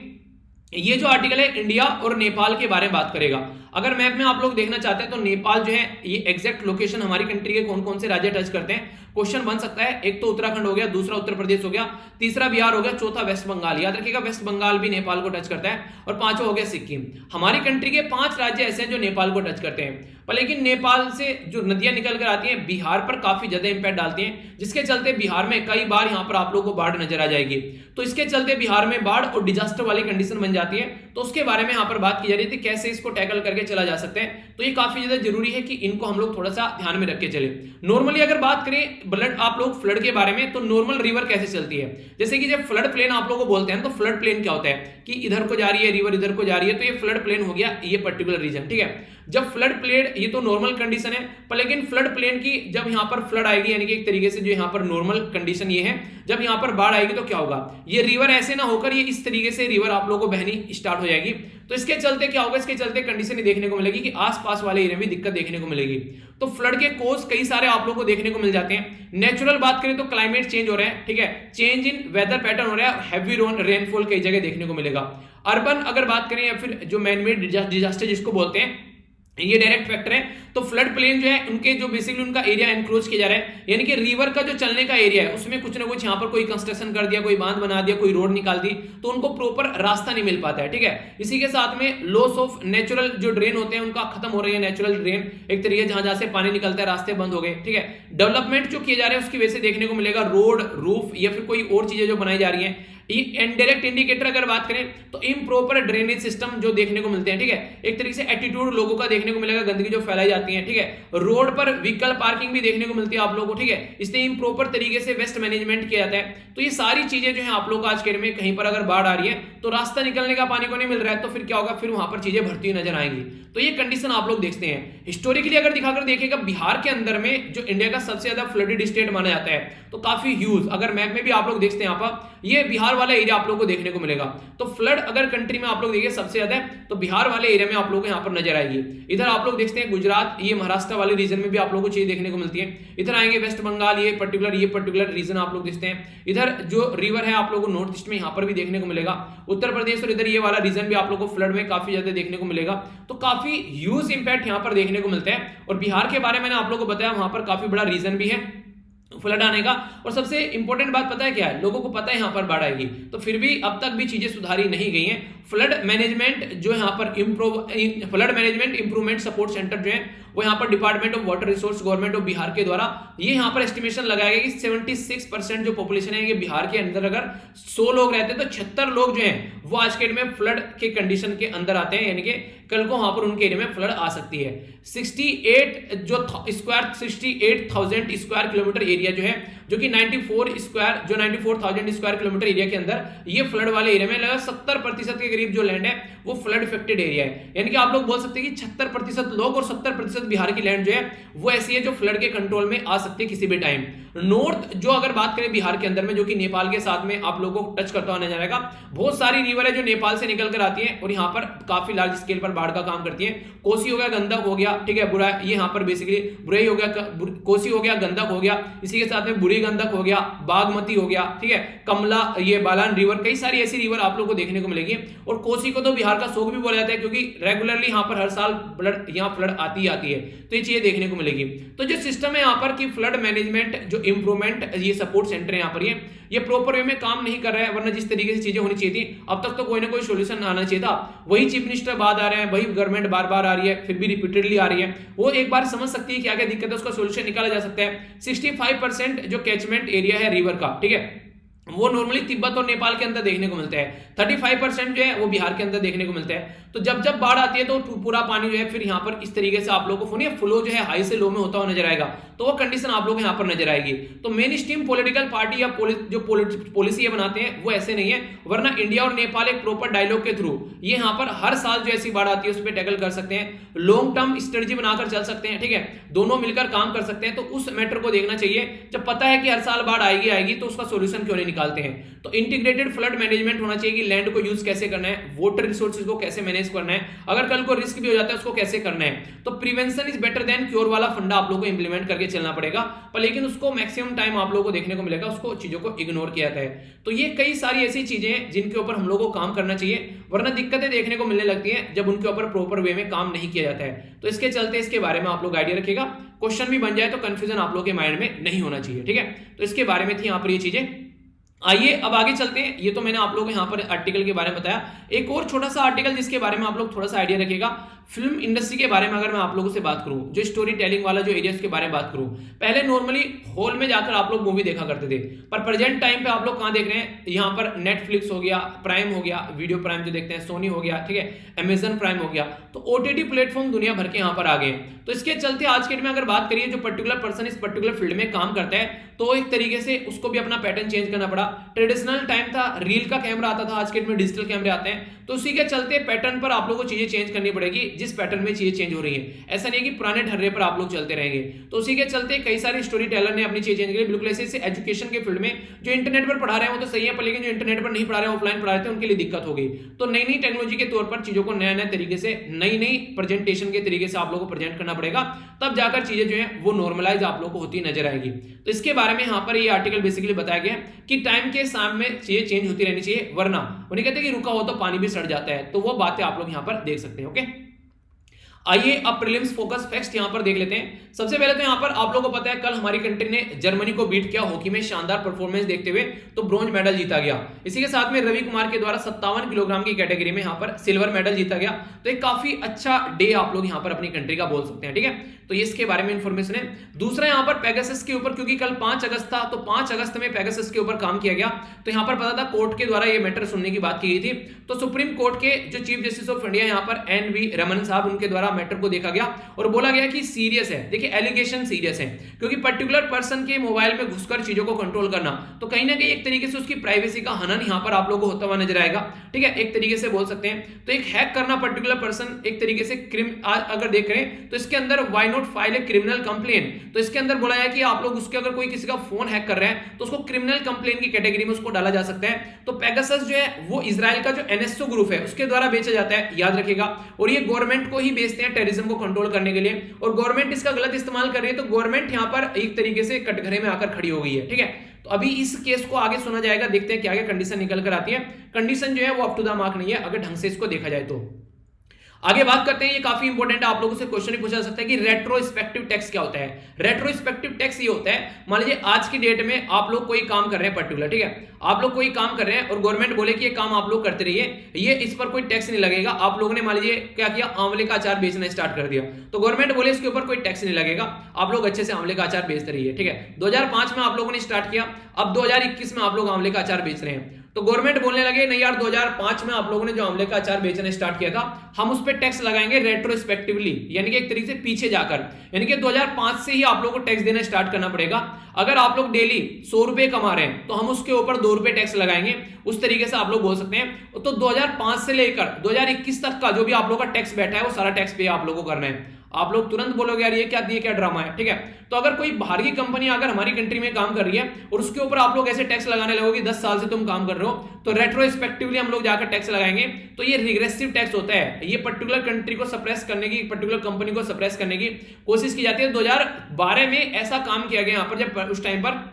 ये जो आर्टिकल है इंडिया और नेपाल के बारे में बात करेगा। अगर मैप में आप लोग देखना चाहते हैं तो नेपाल जो है ये एग्जैक्ट लोकेशन हमारी कंट्री के कौन कौन से राज्य टच करते हैं, क्वेश्चन बन सकता है। एक तो उत्तराखंड हो गया, दूसरा उत्तर प्रदेश हो गया, तीसरा बिहार हो गया, चौथा वेस्ट बंगाल। याद रखिएगा वेस्ट बंगाल भी नेपाल को टच करता है, और पांचवा हो गया सिक्किम। हमारी कंट्री के 5 राज्य ऐसे हैं जो नेपाल को टच करते हैं, पर लेकिन नेपाल से जो नदियां निकल कर आती हैं बिहार पर काफी ज्यादा इंपैक्ट डालती हैं, जिसके चलते बिहार में कई बार यहाँ पर आप लोगों को बाढ़ नजर आ जाएगी। तो इसके चलते बिहार में बाढ़ और डिजास्टर वाली कंडीशन बन जाती है। तो उसके बारे में यहाँ पर बात की जा रही थी, कैसे इसको टैकल करके चला जा सकता है। तो ये काफी ज्यादा जरूरी है कि इनको हम लोग थोड़ा सा ध्यान में रख के चले। नॉर्मली अगर बात करें ब्लड आप लोग फ्लड के बारे में, तो नॉर्मल रिवर कैसे चलती है, जैसे कि जब फ्लड प्लेन आप लोग को बोलते हैं, तो फ्लड प्लेन क्या होता है कि इधर को जा रही है रिवर, इधर को जा रही है, तो ये फ्लड प्लेन हो गया ये पर्टिकुलर रीजन। ठीक है, जब फ्लड प्लेन, ये तो नॉर्मल कंडीशन है, पर लेकिन फ्लड प्लेन की जब यहाँ पर फ्लड आएगी, यानी कि एक तरीके से जो यहाँ पर नॉर्मल कंडीशन ये है, जब यहाँ पर बाढ़ आएगी तो क्या होगा, ये रिवर ऐसे ना होकर ये इस तरीके से रिवर आप लोगों को बहनी स्टार्ट हो जाएगी। तो इसके चलते क्या होगा, इसके चलते कंडीशन देखने को मिलेगी कि आसपास वाले एरिया में दिक्कत देखने को मिलेगी। तो फ्लड के कोज कई सारे आप लोगों को देखने को मिल जाते हैं। नेचुरल बात करें तो क्लाइमेट चेंज हो रहा है, ठीक है, चेंज इन वेदर पैटर्न हो रहा है, हैवी रेनफॉल कई जगह देखने को मिलेगा। अर्बन अगर बात करें या फिर जो मैन मेड डिजास्टर जिसको बोलते हैं, ये डायरेक्ट फैक्टर है। तो फ्लड प्लेन जो है उनके जो बेसिकली उनका एरिया एनक्रोच किया जा रहा है, यानी कि रिवर का जो चलने का एरिया है उसमें कुछ ना कुछ यहाँ पर कोई कंस्ट्रक्शन कर दिया, कोई बांध बना दिया, कोई रोड निकाल दी, तो उनको प्रॉपर रास्ता नहीं मिल पाता है, ठीक है। इसी के साथ में लॉस ऑफ नेचुरल जो ड्रेन होते हैं उनका खत्म हो रही है, नेचुरल ड्रेन एक तरीके जहां जहां से पानी निकलता है रास्ते बंद हो गए, ठीक है। डेवलपमेंट जो किए जा रहे हैं उसकी वजह से देखने को मिलेगा रोड, रूफ या फिर कोई और चीजें जो बनाई जा रही हैं। इनडायरेक्ट इंडिकेटर अगर बात करें तो इम्प्रॉपर ड्रेनेज सिस्टम जो देखने को मिलते हैं, ठीक है, एक तरीके से एटीट्यूड लोगों का देखने को मिलेगा, गंदगी जो फैलाई जाती है, ठीक है। रोड पर व्हीकल पार्किंग भी देखने को मिलती है आप लोगों को, ठीक है। इसलिए इम्प्रॉपर तरीके से वेस्ट मैनेजमेंट किया जाता है। तो ये सारी चीजें जो है आप लोग आज के डेट में कहीं पर अगर बाढ़ आ रही है तो रास्ता निकलने का पानी को नहीं मिल रहा है, तो फिर क्या होगा, फिर वहां पर चीजें भरती हुई नजर आएंगी। तो ये कंडीशन आप लोग देखते हैं। हिस्टोरिकली अगर दिखाकर देखिएगा, बिहार के अंदर में जो इंडिया का सबसे ज्यादा फ्लडेड स्टेट माना जाता है, तो काफी ह्यूज, अगर मैप में भी आप लोग देखते हैं यहाँ पर, ये बिहार वाला एरिया आप लोग को देखने को मिलेगा। तो फ्लड अगर कंट्री में आप लोग देखिए सबसे ज्यादा है तो बिहार वाले एरिया में आप लोग को यहाँ पर नजर आएगी। इधर आप लोग देखते हैं गुजरात, ये महाराष्ट्र वाले रीजन में भी आप लोग को चीज देखने को मिलती है। इधर आएंगे वेस्ट बंगाल, ये पर्टिकुलर रीजन आप लोग देखते हैं। इधर जो रिवर है आप लोग को नॉर्थ ईस्ट में यहाँ पर भी देखने को मिलेगा, उत्तर प्रदेश, और इधर ये वाला रीजन भी आप लोग को फ्लड में काफी ज्यादा देखने को मिलेगा। तो काफी ह्यूज इंपैक्ट यहाँ पर देखने को मिलता है। और बिहार के बारे में मैंने आप लोग को बताया, वहां पर काफी बड़ा रीजन भी है फ्लड आने का। और सबसे इंपॉर्टेंट बात पता है क्या है, लोगों को पता है यहाँ पर बाढ़ आएगी, तो फिर भी अब तक भी चीजें सुधारी नहीं गई हैं। फ्लड मैनेजमेंट जो यहाँ पर flood management improvement support centre जो है वो यहाँ पर department of water resource government of Bihar के द्वारा ये यहाँ पर एस्टिमेशन लगाया गया कि 76% जो पॉपुलेशन है ये बिहार के अंदर अगर 100 लोग रहते हैं तो 76 लोग जो हैं वो आज के डेट में फ्लड के कंडीशन के अंदर आते हैं, यानी कि कल को वहां पर उनके एरिया में फ्लड आ सकती है। 68,000 स्क्वायर किलोमीटर एरिया जो है, जो कि 94,000 स्क्वायर किलोमीटर एरिया के अंदर ये फ्लड वाले एरिया में लगभग 70% के करीब जो लैंड है वो फ्लड इफेक्टेड एरिया है। यानी कि आप लोग बोल सकते हैं कि 76% लोग और 70% बिहार की लैंड जो है वो ऐसी है जो फ्लड के कंट्रोल में आ सकती है किसी भी टाइम। नॉर्थ जो अगर बात करें बिहार के अंदर में, जो कि नेपाल के साथ में आप लोगों को टच करता हुआ नजर आएगा, बहुत सारी रिवर है जो नेपाल से निकल कर आती है और यहाँ पर काफी लार्ज स्केल पर बाढ़ का काम करती है। कोसी हो गया, गंडक हो गया, ठीक है, बुरा ये यहाँ पर बेसिकली बुराई हो गया, कोसी हो गया, गंडक हो गया, इसी के साथ में बुरी गंडक हो गया, बागमती हो गया, ठीक है, कमला, ये बालान रिवर, कई सारी ऐसी रिवर आप लोग को देखने को मिलेगी। और कोसी को तो बिहार का शोक भी बोला जाता है क्योंकि रेगुलरली यहाँ पर हर साल फ्लड आती ही आती है, तो ये चीजें देखने को मिलेगी। तो जो सिस्टम है यहाँ पर कि फ्लड मैनेजमेंट जो इंप्रूवमेंट ये सपोर्ट सेंटर है यहाँ पर ये प्रॉपर वे में काम नहीं कर रहा है, वरना जिस तरीके से चीजें होनी चाहिए थी अब तक तो कोई ना कोई सोल्यूशन आना चाहिए था। वही चीफ मिनिस्टर बात आ रहे हैं, वही गवर्नमेंट बार बार आ रही है, फिर भी रिपीटेडली आ रही है, वो एक बार समझ सकती है क्या क्या दिक्कत है, उसका सोल्यूशन निकाला जा सकता है। 65% जो कैचमेंट एरिया है रिवर का, ठीक है, वो नॉर्मली तिब्बत और नेपाल के अंदर देखने को मिलता है। 35% जो है वो बिहार के अंदर देखने को मिलता है। तो जब जब बाढ़ आती है तो पूरा पानी जो है फिर यहाँ पर इस तरीके से आप लोगों को फ्लो जो है हाई से लो में होता हुआ नजर आएगा, तो वो कंडीशन आप लोग यहाँ पर नजर आएगी। तो मेन स्ट्रीम पॉलिटिकल पार्टी या जो पॉलिसी बनाते हैं वो ऐसे नहीं है, वरना इंडिया और नेपाल एक प्रॉपर डायलॉग के थ्रू ये यहाँ पर हर साल जो ऐसी बाढ़ आती है उस पर टैकल कर सकते हैं, लॉन्ग टर्म स्ट्रेटजी बनाकर चल सकते हैं, ठीक है, दोनों मिलकर काम कर सकते हैं। तो उस मैटर को देखना चाहिए, जब पता है कि हर साल बाढ़ आएगी तो उसका सोल्यूशन क्यों नहीं निकालते हैं। तो इंटीग्रेटेड फ्लड मैनेजमेंट होना चाहिए कि लैंड को यूज कैसे करना है, वाटर रिसोर्सेज को कैसे मैनेज करना है, अगर कल को रिस्क भी हो जाता है उसको कैसे करना है। तो prevention is better than cure वाला फंडा आप लोगों को इंप्लीमेंट करके चलना पड़ेगा, पर लेकिन उसको मैक्सिमम टाइम आप लोगों को देखने को मिलेगा उसको चीजों को इग्नोर किया जाता है। तो ये कई सारी ऐसी चीजें हैं जिनके ऊपर हम लोगों को काम करना चाहिए, वरना दिक्कतें देखने को मिलने लगती हैं जब उनके ऊपर प्रॉपर वे में काम नहीं किया जाता है। तो इसके चलते इसके बारे में आप लोग आइडिया रखिएगा, क्वेश्चन भी बन जाए तो कंफ्यूजन आप लोगों के माइंड में नहीं होना चाहिए, ठीक है। तो इसके बारे में थी यहाँ पर ये चीजें। आइए अब आगे चलते हैं। ये तो मैंने आप लोगों को यहाँ पर आर्टिकल के बारे में बताया, एक और छोटा सा आर्टिकल जिसके बारे में आप लोग थोड़ा सा आइडिया रखिएगा। फिल्म इंडस्ट्री के बारे में अगर मैं आप लोगों से बात करूं, जो स्टोरी टेलिंग वाला जो एरिया के बारे में बात करूं, पहले नॉर्मली हॉल में जाकर आप लोग मूवी देखा करते थे, पर प्रेजेंट टाइम पे आप लोग कहां देख रहे हैं, यहाँ पर नेटफ्लिक्स हो गया, प्राइम हो गया, वीडियो प्राइम जो देखते हैं, सोनी हो गया, ठीक है, अमेजन प्राइम हो गया, तो ओटीटी प्लेटफॉर्म दुनिया भर के यहाँ पर आ गए। तो इसके चलते आज के डेट में अगर बात करिए, जो पर्टिकुलर पर्सन इस पर्टिकुलर फील्ड में काम करता है तो एक तरीके से उसको भी अपना पैटर्न चेंज करना पड़ा। ट्रेडिशनल टाइम था, रील का कैमरा आता था, आज के डेट में डिजिटल कैमरे आते हैं। तो उसी के चलते पैटर्न पर आप लोगों को चीजें चेंज करनी पड़ेगी, जिस पैटर्न में चीजें चेंज हो रही है। ऐसा नहीं है कि पुराने ढर्रे पर आप लोग चलते रहेंगे। तो उसी के चलते कई सारे स्टोरी टेलर ने अपनी चीजें चेंज की। बिल्कुल ऐसे एजुकेशन के फील्ड में जो इंटरनेट पर पढ़ा रहे हैं वो तो सही है, पर लेकिन जो इंटरनेट पर नहीं पढ़ा रहे हैं, ऑफलाइन पढ़ा रहे थे, उनके लिए दिक्कत हो गई। तो नई नई टेक्नोलॉजी के तौर पर चीजों को नया नया तरीके से, नई नई प्रेजेंटेशन के तरीके से आप लोगों को प्रेजेंट करना पड़ेगा, तब जाकर चीजें जो है वो नॉर्मलाइज आप लोग को होती नजर आएगी। तो इसके बारे में यहाँ पर ये आर्टिकल बेसिकली बताया गया कि टाइम के सामने चीजें चेंज होती रहनी चाहिए, वरना उन्हें कहते हैं कि रुका हो तो पानी भी सड़ जाता है। तो वो बातें आप लोग यहाँ पर देख सकते हैं। ओके, आइए अब प्रीलिम्स फोकस फैक्ट्स यहां पर देख लेते हैं। सबसे पहले तो यहां पर आप लोगों को पता है कल हमारी कंट्री ने जर्मनी को बीट किया हॉकी में, शानदार परफॉर्मेंस देखते हुए तो ब्रॉन्ज मेडल जीता गया। इसी के साथ में रवि कुमार के द्वारा 57 किलोग्राम की कैटेगरी में यहां पर सिल्वर मेडल जीता गया। तो एक काफी अच्छा डे आप लोग यहां पर अपनी कंट्री का बोल सकते हैं। ठीक है, तो ये इसके बारे में इंफॉर्मेशन है। दूसरा यहां पर पेगासस के ऊपर, क्योंकि कल 5 अगस्त था तो 5 अगस्त में पेगासस के ऊपर काम किया गया। तो यहां पर पता था कोर्ट के द्वारा ये मैटर सुनने की बात की गई थी। तो सुप्रीम कोर्ट के जो चीफ जस्टिस ऑफ इंडिया यहां पर एन.वी. रमन साहब, उनके द्वारा मैटर को देखा गया और बोला गया कि सीरियस है। देखिए एलिगेशन सीरियस है, क्योंकि पर्टिकुलर पर्सन के मोबाइल में घुसकर चीजों को कंट्रोल करना, तो कहीं ना कहीं एक तरीके से उसकी प्राइवेसी का हनन यहां पर आप लोगों को होता हुआ नजर आएगा। ठीक है, एक तरीके से बोल सकते हैं। तो एक हैक करना पर्टिकुलर पर्सन, एक तरीके से अगर देख रहे हैं तो इसके अंदर why not file a criminal complain, तो इसके अंदर बोला है कि आप लोग उसके अगर कोई किसी का फोन हैक कर रहे हैं तो उसको क्रिमिनल कंप्लेन की कैटेगरी में उसको डाला जा सकता है। तो पेगासस जो है वो इजराइल का जो एनएसओ ग्रुप है उसके द्वारा बेचा जाता है, याद रखिएगा। और ये गवर्नमेंट को ही बेचते हैं टेररिज्म को कंट्रोल करने के लिए, और गवर्नमेंट इसका गलत इस्तेमाल कर रही है। तो गवर्नमेंट यहां पर एक तरीके से कटघरे में आकर खड़ी हो गई है। ठीक है, तो अभी इस केस को आगे सुना जाएगा, देखते हैं क्या क्या कंडीशन निकल कर आती है। कंडीशन जो है वो अप टू द मार्क नहीं है अगर ढंग से इसको देखा जाए तो। आगे बात करते हैं, ये काफी इंपॉर्टेंट है, आप लोगों से क्वेश्चन पूछा जा सकता है कि रेट्रोस्पेक्टिव टैक्स क्या होता है। रेट्रोस्पेक्टिव टैक्स ये होता है, मान लीजिए आज की डेट में आप लोग कोई काम कर रहे हैं पर्टिकुलर, ठीक है, आप लोग कोई काम कर रहे हैं और गवर्नमेंट बोले कि ये काम आप लोग करते रहिए, ये इस पर कोई टैक्स नहीं लगेगा। आप लोगों ने मान लीजिए क्या किया, आंवले का अचार बेचना स्टार्ट कर दिया, तो गवर्नमेंट बोले इसके ऊपर कोई टैक्स नहीं लगेगा, आप लोग अच्छे से आंवले का अचार बेचते रहिए। ठीक है, 2005 में आप लोगों ने स्टार्ट किया, अब 2021 में आप लोग आंवले का अचार बेच रहे हैं। तो गवर्नमेंट बोलने लगे नहीं यार, 2005 में आप लोगों ने जो आंवले का अचार बेचना स्टार्ट किया था, हम उस पर टैक्स लगाएंगे रेट्रोस्पेक्टिवली, यानी कि एक तरीके से पीछे जाकर, यानी कि 2005 से ही आप लोगों को टैक्स देना स्टार्ट करना पड़ेगा। अगर आप लोग डेली 100 रुपए कमा रहे हैं तो हम उसके ऊपर 2 रुपए टैक्स लगाएंगे, उस तरीके से आप लोग बोल सकते हैं। तो 2005 से लेकर 2021 तक का जो भी आप लोग का टैक्स बैठा है वो सारा टैक्स पे आप लोगों को करना है। आप लोग तुरंत बोलोगे यार ये क्या ड्रामा है। ठीक है, तो अगर कोई बाहर की कंपनी अगर हमारी कंट्री में काम कर रही है और उसके ऊपर आप लोग ऐसे टैक्स लगाने लगोगे, 10 साल से तुम काम कर रहे हो, तो रेट्रोस्पेक्टिवली हम लोग जाकर टैक्स लगाएंगे। तो ये रिग्रेसिव टैक्स होता है, ये पर्टिकुलर कंट्री को सप्रेस करने की, पर्टिकुलर कंपनी को सप्रेस करने की कोशिश की जाती है। 2012 में ऐसा काम किया गया यहाँ पर, जब उस टाइम पर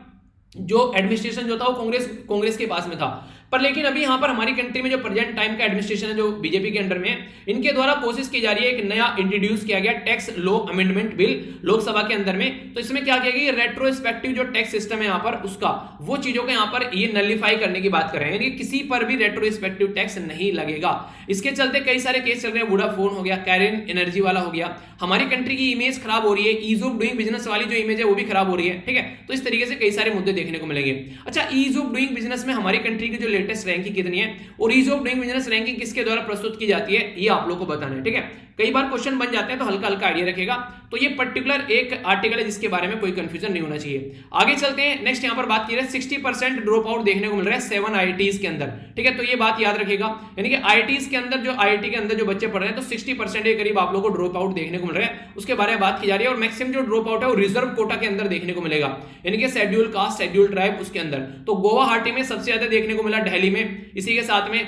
जो एडमिनिस्ट्रेशन जो था वो कांग्रेस के पास में था। पर लेकिन अभी यहां पर हमारी कंट्री में जो प्रेजेंट टाइम का एडमिनिस्ट्रेशन है जो बीजेपी के अंडर में है, इनके द्वारा कोशिश की जा रही है, एक नया इंट्रोड्यूस किया गया tax law amendment bill Lok Sabha के अंदर में। तो इसमें क्या किया गया, रेट्रोस्पेक्टिव जो टैक्स सिस्टम है यहां पर उसका, वो चीजों को यहां पर ये नलिफाई करने की बात कर रहे हैं, यानी किसी पर भी रेट्रोस्पेक्टिव टैक्स नहीं लगेगा। इसके चलते कई सारे केस चल रहे हैं, वोडाफोन हो गया, कैरिन एनर्जी वाला हो गया, हमारी कंट्री की इमेज खराब हो रही है, ईज ऑफ डूइंग बिजनेस वाली जो इमेज है वो भी खराब हो रही है। ठीक है, तो इस तरीके से कई सारे मुद्दे देखने को मिलेंगे। अच्छा, ईज ऑफ डूइंग बिजनेस में हमारी कंट्री की जो लेटेस्ट रैंकिंग कितनी है और ease of doing business ranking किसके द्वारा प्रस्तुत की जाती है, ये आप लोग को बताना है। ठीक है, कई बार क्वेश्चन बन जाते हैं तो हल्का हल्का आइडिया रखेगा। तो ये पर्टिकुलर एक आर्टिकल है जिसके बारे में कोई कंफ्यूजन नहीं होना चाहिए। आगे चलते हैं, नेक्स्ट यहां पर बात की है 60% ड्रॉप आउट देखने को मिल रहा है 7 आईआईटीज के अंदर। ठीक है, तो ये बात याद रखिएगा, यानी कि आईआईटीज के अंदर जो आईआईटी के अंदर जो बच्चे पढ़ रहे हैं तो 60% के करीब आप लोगों को ड्रॉप आउट देखने को मिल रहा है, उसके बारे में बात की जा रही है। और मैक्सिमम जो ड्रॉप आउट है वो रिजर्व कोटा के अंदर देखने को मिलेगा, यानी कि शेड्यूल कास्ट, शेड्यूल ट्राइब उसके अंदर। तो गुवाहाटी में सबसे ज्यादा देखने को मिला, दिल्ली में, इसी के साथ में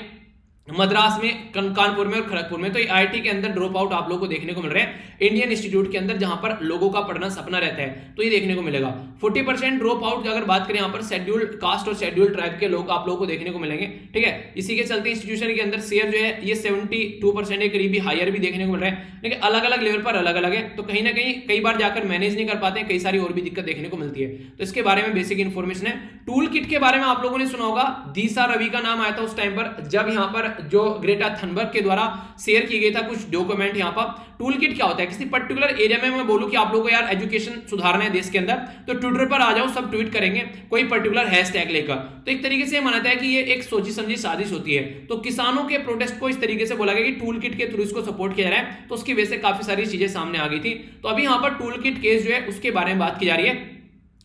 मद्रास में, कानपुर में और खड़गपुर में। तो आईआईटी के अंदर ड्रॉप आउट आप लोगों को देखने को मिल रहे हैं, इंडियन इंस्टीट्यूट के अंदर जहां पर लोगों का पढ़ना सपना रहता है तो ये देखने को मिलेगा। 40% ड्रॉप आउट अगर बात करें यहाँ पर शेड्यूल कास्ट और शेड्यूल ट्राइब के लोग आप लोगों को देखने को मिलेंगे। ठीक है, इसी के चलते इंस्टीट्यूशन के अंदर शेयर जो है ये 72% के करीब हायर भी देखने को मिल रहा है, लेकिन अलग अलग लेवल पर अलग अलग है। तो कहीं ना कहीं कई बार जाकर मैनेज नहीं कर पाते हैं, कई सारी और भी दिक्कत देखने को मिलती है। तो इसके बारे में बेसिक इन्फॉर्मेशन है। टूल किट के बारे में आप लोगों ने सुना होगा, दीसा रवि का नाम आया था उस टाइम पर जब यहाँ पर जो ग्रेटा थनबर्ग के द्वारा शेयर की गई था कुछ डॉक्यूमेंट। यहाँ पर टूल किट क्या होता है, किसी पर्टिकुलर एरिया में मैं बोलूं कि आप लोगों को यार एजुकेशन सुधारना है देश के अंदर, तो ट्विटर पर आ जाओ, सब ट्वीट करेंगे कोई पर्टिकुलर हैशटैग लेकर। तो एक तरीके से माना जाता है कि ये एक सोची समझी साजिश होती है। तो किसानों के प्रोटेस्ट को इस तरीके से बोला गया कि टूल किट के थ्रू इसको सपोर्ट किया जा रहा है, तो उसकी वजह से काफी सारी चीजें सामने आ गई थी। तो अभी यहाँ पर टूल किट केस जो है उसके बारे में बात की जा रही है।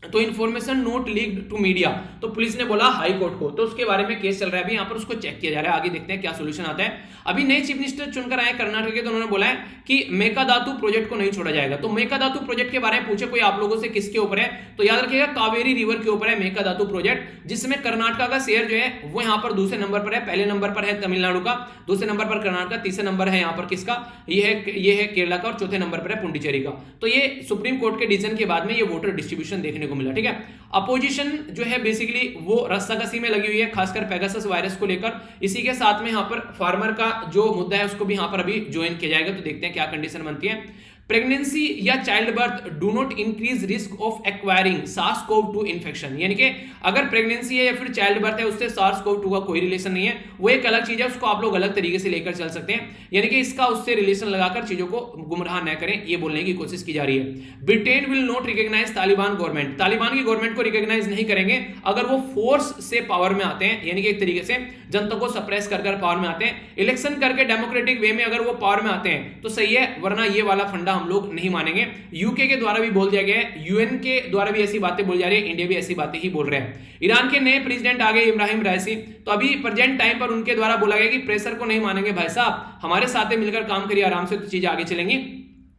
तो information not leaked to media, तो पुलिस ने बोला हाई कोर्ट को, तो उसके बारे में केस चल रहा है अभी यहाँ पर, उसको चेक किया जा रहा है। आगे देखते हैं क्या सोल्यूशन आता है। अभी नए चीफ मिनिस्टर चुनकर आए कर्नाटक के, तो उन्होंने बोला है कि मेकादातु प्रोजेक्ट को नहीं छोड़ा जाएगा। तो मेकादातु प्रोजेक्ट के बारे में पूछे कोई आप लोगों से किसके ऊपर है, तो याद रखिएगा कावेरी रिवर के ऊपर है मेकादातु प्रोजेक्ट, जिसमें कर्नाटक का शेयर जो है वो यहाँ पर दूसरे नंबर पर है। पहले नंबर पर है तमिलनाडु का, दूसरे नंबर पर कर्नाटक का, तीसरे नंबर है यहाँ पर किसका, ये है केरला का, और चौथे नंबर पर है पुडुचेरी का। तो ये सुप्रीम कोर्ट के डिसीजन के बाद में ये वोटर डिस्ट्रीब्यूशन देखने को मिला। ठीक है, अपोजिशन जो है बेसिकली वो रस्साकसी में लगी हुई है, खासकर पेगासस वायरस को लेकर। इसी के साथ में यहाँ पर फार्मर का जो मुद्दा है उसको भी यहाँ पर अभी ज्वाइन किया जाएगा। तो देखते हैं क्या कंडीशन बनती है। प्रेगनेंसी या child birth do not increase risk of acquiring SARS-CoV-2 infection, यानी कि अगर प्रेगनेंसी है या फिर चाइल्ड बर्थ है उससे SARS-CoV-2 का कोई रिलेशन नहीं है, वो एक अलग चीज है, उसको आप लोग अलग तरीके से लेकर चल सकते हैं, यानी कि इसका उससे रिलेशन लगाकर चीजों को गुमराह न करें, ये बोलने की कोशिश की जा रही है। Britain will not recognise Taliban government, Taliban की गवर्नमेंट को रिकॉग्नाइज नहीं करेंगे अगर वो फोर्स से पावर में आते हैं, यानी कि एक तरीके से जनता को सप्रेस कर पावर में आते हैं। इलेक्शन करके डेमोक्रेटिक वे में अगर वो पावर में आते हैं तो सही है, वरना ये वाला फंडा हम लोग नहीं मानेंगे। यूके के द्वारा भी बोल दिया गया है, यूएन के द्वारा भी ऐसी बातें बोली जा रही है, इंडिया भी ऐसी बातें ही बोल रहे हैं। ईरान के नए प्रेसिडेंट आ गए इब्राहिम राइसी, तो अभी प्रेजेंट टाइम पर उनके द्वारा बोला गया कि प्रेशर को नहीं मानेंगे भाई साहब, हमारे साथ मिलकर काम करिए आराम से, तो चीजें आगे चलेंगी।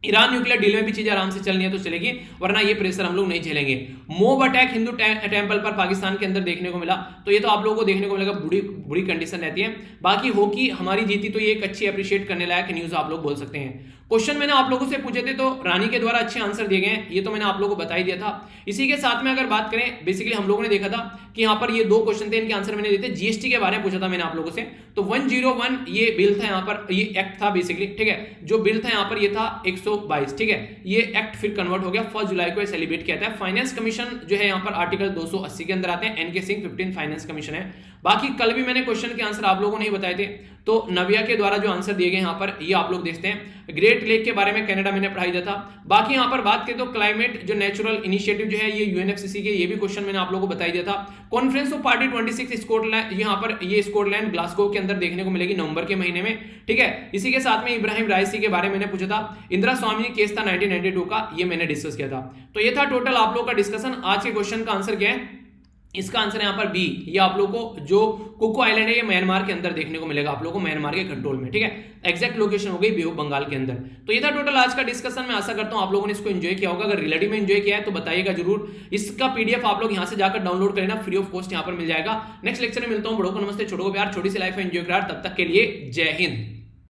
ईरान न्यूक्लियर डील में भी चीजें आराम से चलनी है तो चलेगी, वरना ये प्रेशर हम लोग नहीं झेलेंगे। मोब अटैक हिंदू टेंपल पर पाकिस्तान के अंदर देखने को मिला, तो ये तो आप लोगों को देखने को मिलेगा, बुरी कंडीशन रहती है। बाकी हॉकी हमारी जीती, तो ये एक अच्छी अप्रिशिएट करने लायक न्यूज आप लोग बोल सकते हैं। क्वेश्चन मैंने आप लोगों से पूछे थे, तो रानी के द्वारा अच्छे आंसर दिए गए हैं, ये तो मैंने आप लोगों को बता ही दिया था। इसी के साथ में अगर बात करें, बेसिकली हम लोगों ने देखा था कि यहाँ पर ये दो क्वेश्चन थे, इनके आंसर मैंने दिए थे। जीएसटी के बारे में पूछा था मैंने आप लोगों से, तो 101 ये बिल था, यहाँ पर ये एक्ट था बेसिकली, ठीक है, जो बिल था यहाँ पर ये था 122, ठीक है, ये एक्ट फिर कन्वर्ट हो गया, 1 जुलाई को सेलिब्रेट किया था। फाइनेंस कमीशन जो है यहाँ पर आर्टिकल 280 के अंदर आते हैं, एनके सिंह 15 फाइनेंस कमीशन है। बाकी कल भी मैंने क्वेश्चन के आंसर आप लोगों ने ही बताए थे, तो नव्या के द्वारा जो आंसर दिए गए यहाँ पर ये आप लोग देखते हैं। ग्रेट लेक के बारे में कनाडा मैंने पढ़ाई दिया था। बाकी यहाँ पर बात करें तो क्लाइमेट जो नेचुरल इनिशिएटिव जो है ये यूएनएफसीसी के, ये भी क्वेश्चन मैंने आप लोगों को बताई दिया था। कॉन्फ्रेंस ऑफ पार्टी 26 स्कॉटलैंड, यहाँ पर ये स्कॉटलैंड ग्लासगो के अंदर देखने को मिलेगी नवंबर के महीने में, ठीक है। इसी के साथ में इब्राहिम राइसी के बारे में मैंने पूछा था। इंदिरा स्वामी केस था 1992 का, ये मैंने डिस्कस किया था। तो ये था टोटल आप लोग का डिस्कशन। आज के क्वेश्चन का आंसर क्या है, इसका आंसर यहाँ पर बी, ये आप लोगों को जो कोको आइलैंड है ये म्यांमार के अंदर देखने को मिलेगा, आप लोगों को म्यांमार के कंट्रोल में, ठीक है। एग्जैक्ट लोकेशन हो गई बे ऑफ बंगाल के अंदर। तो ये था टोटल आज का डिस्कशन। मैं आशा करता हूं आप लोगों ने इसको एंजॉय किया होगा। अगर रियलिटी में एंजॉय किया है तो बताइएगा जरूर। इसका पीडीएफ आप लोग यहां से जाकर डाउनलोड करना, फ्री ऑफ कॉस्ट यहां पर मिल जाएगा। नेक्स्ट लेक्चर में मिलता हूं। बड़ों को नमस्ते, छोटों को प्यार, छोटी सी लाइफ एंजॉय करार। तब तक के लिए जय हिंद।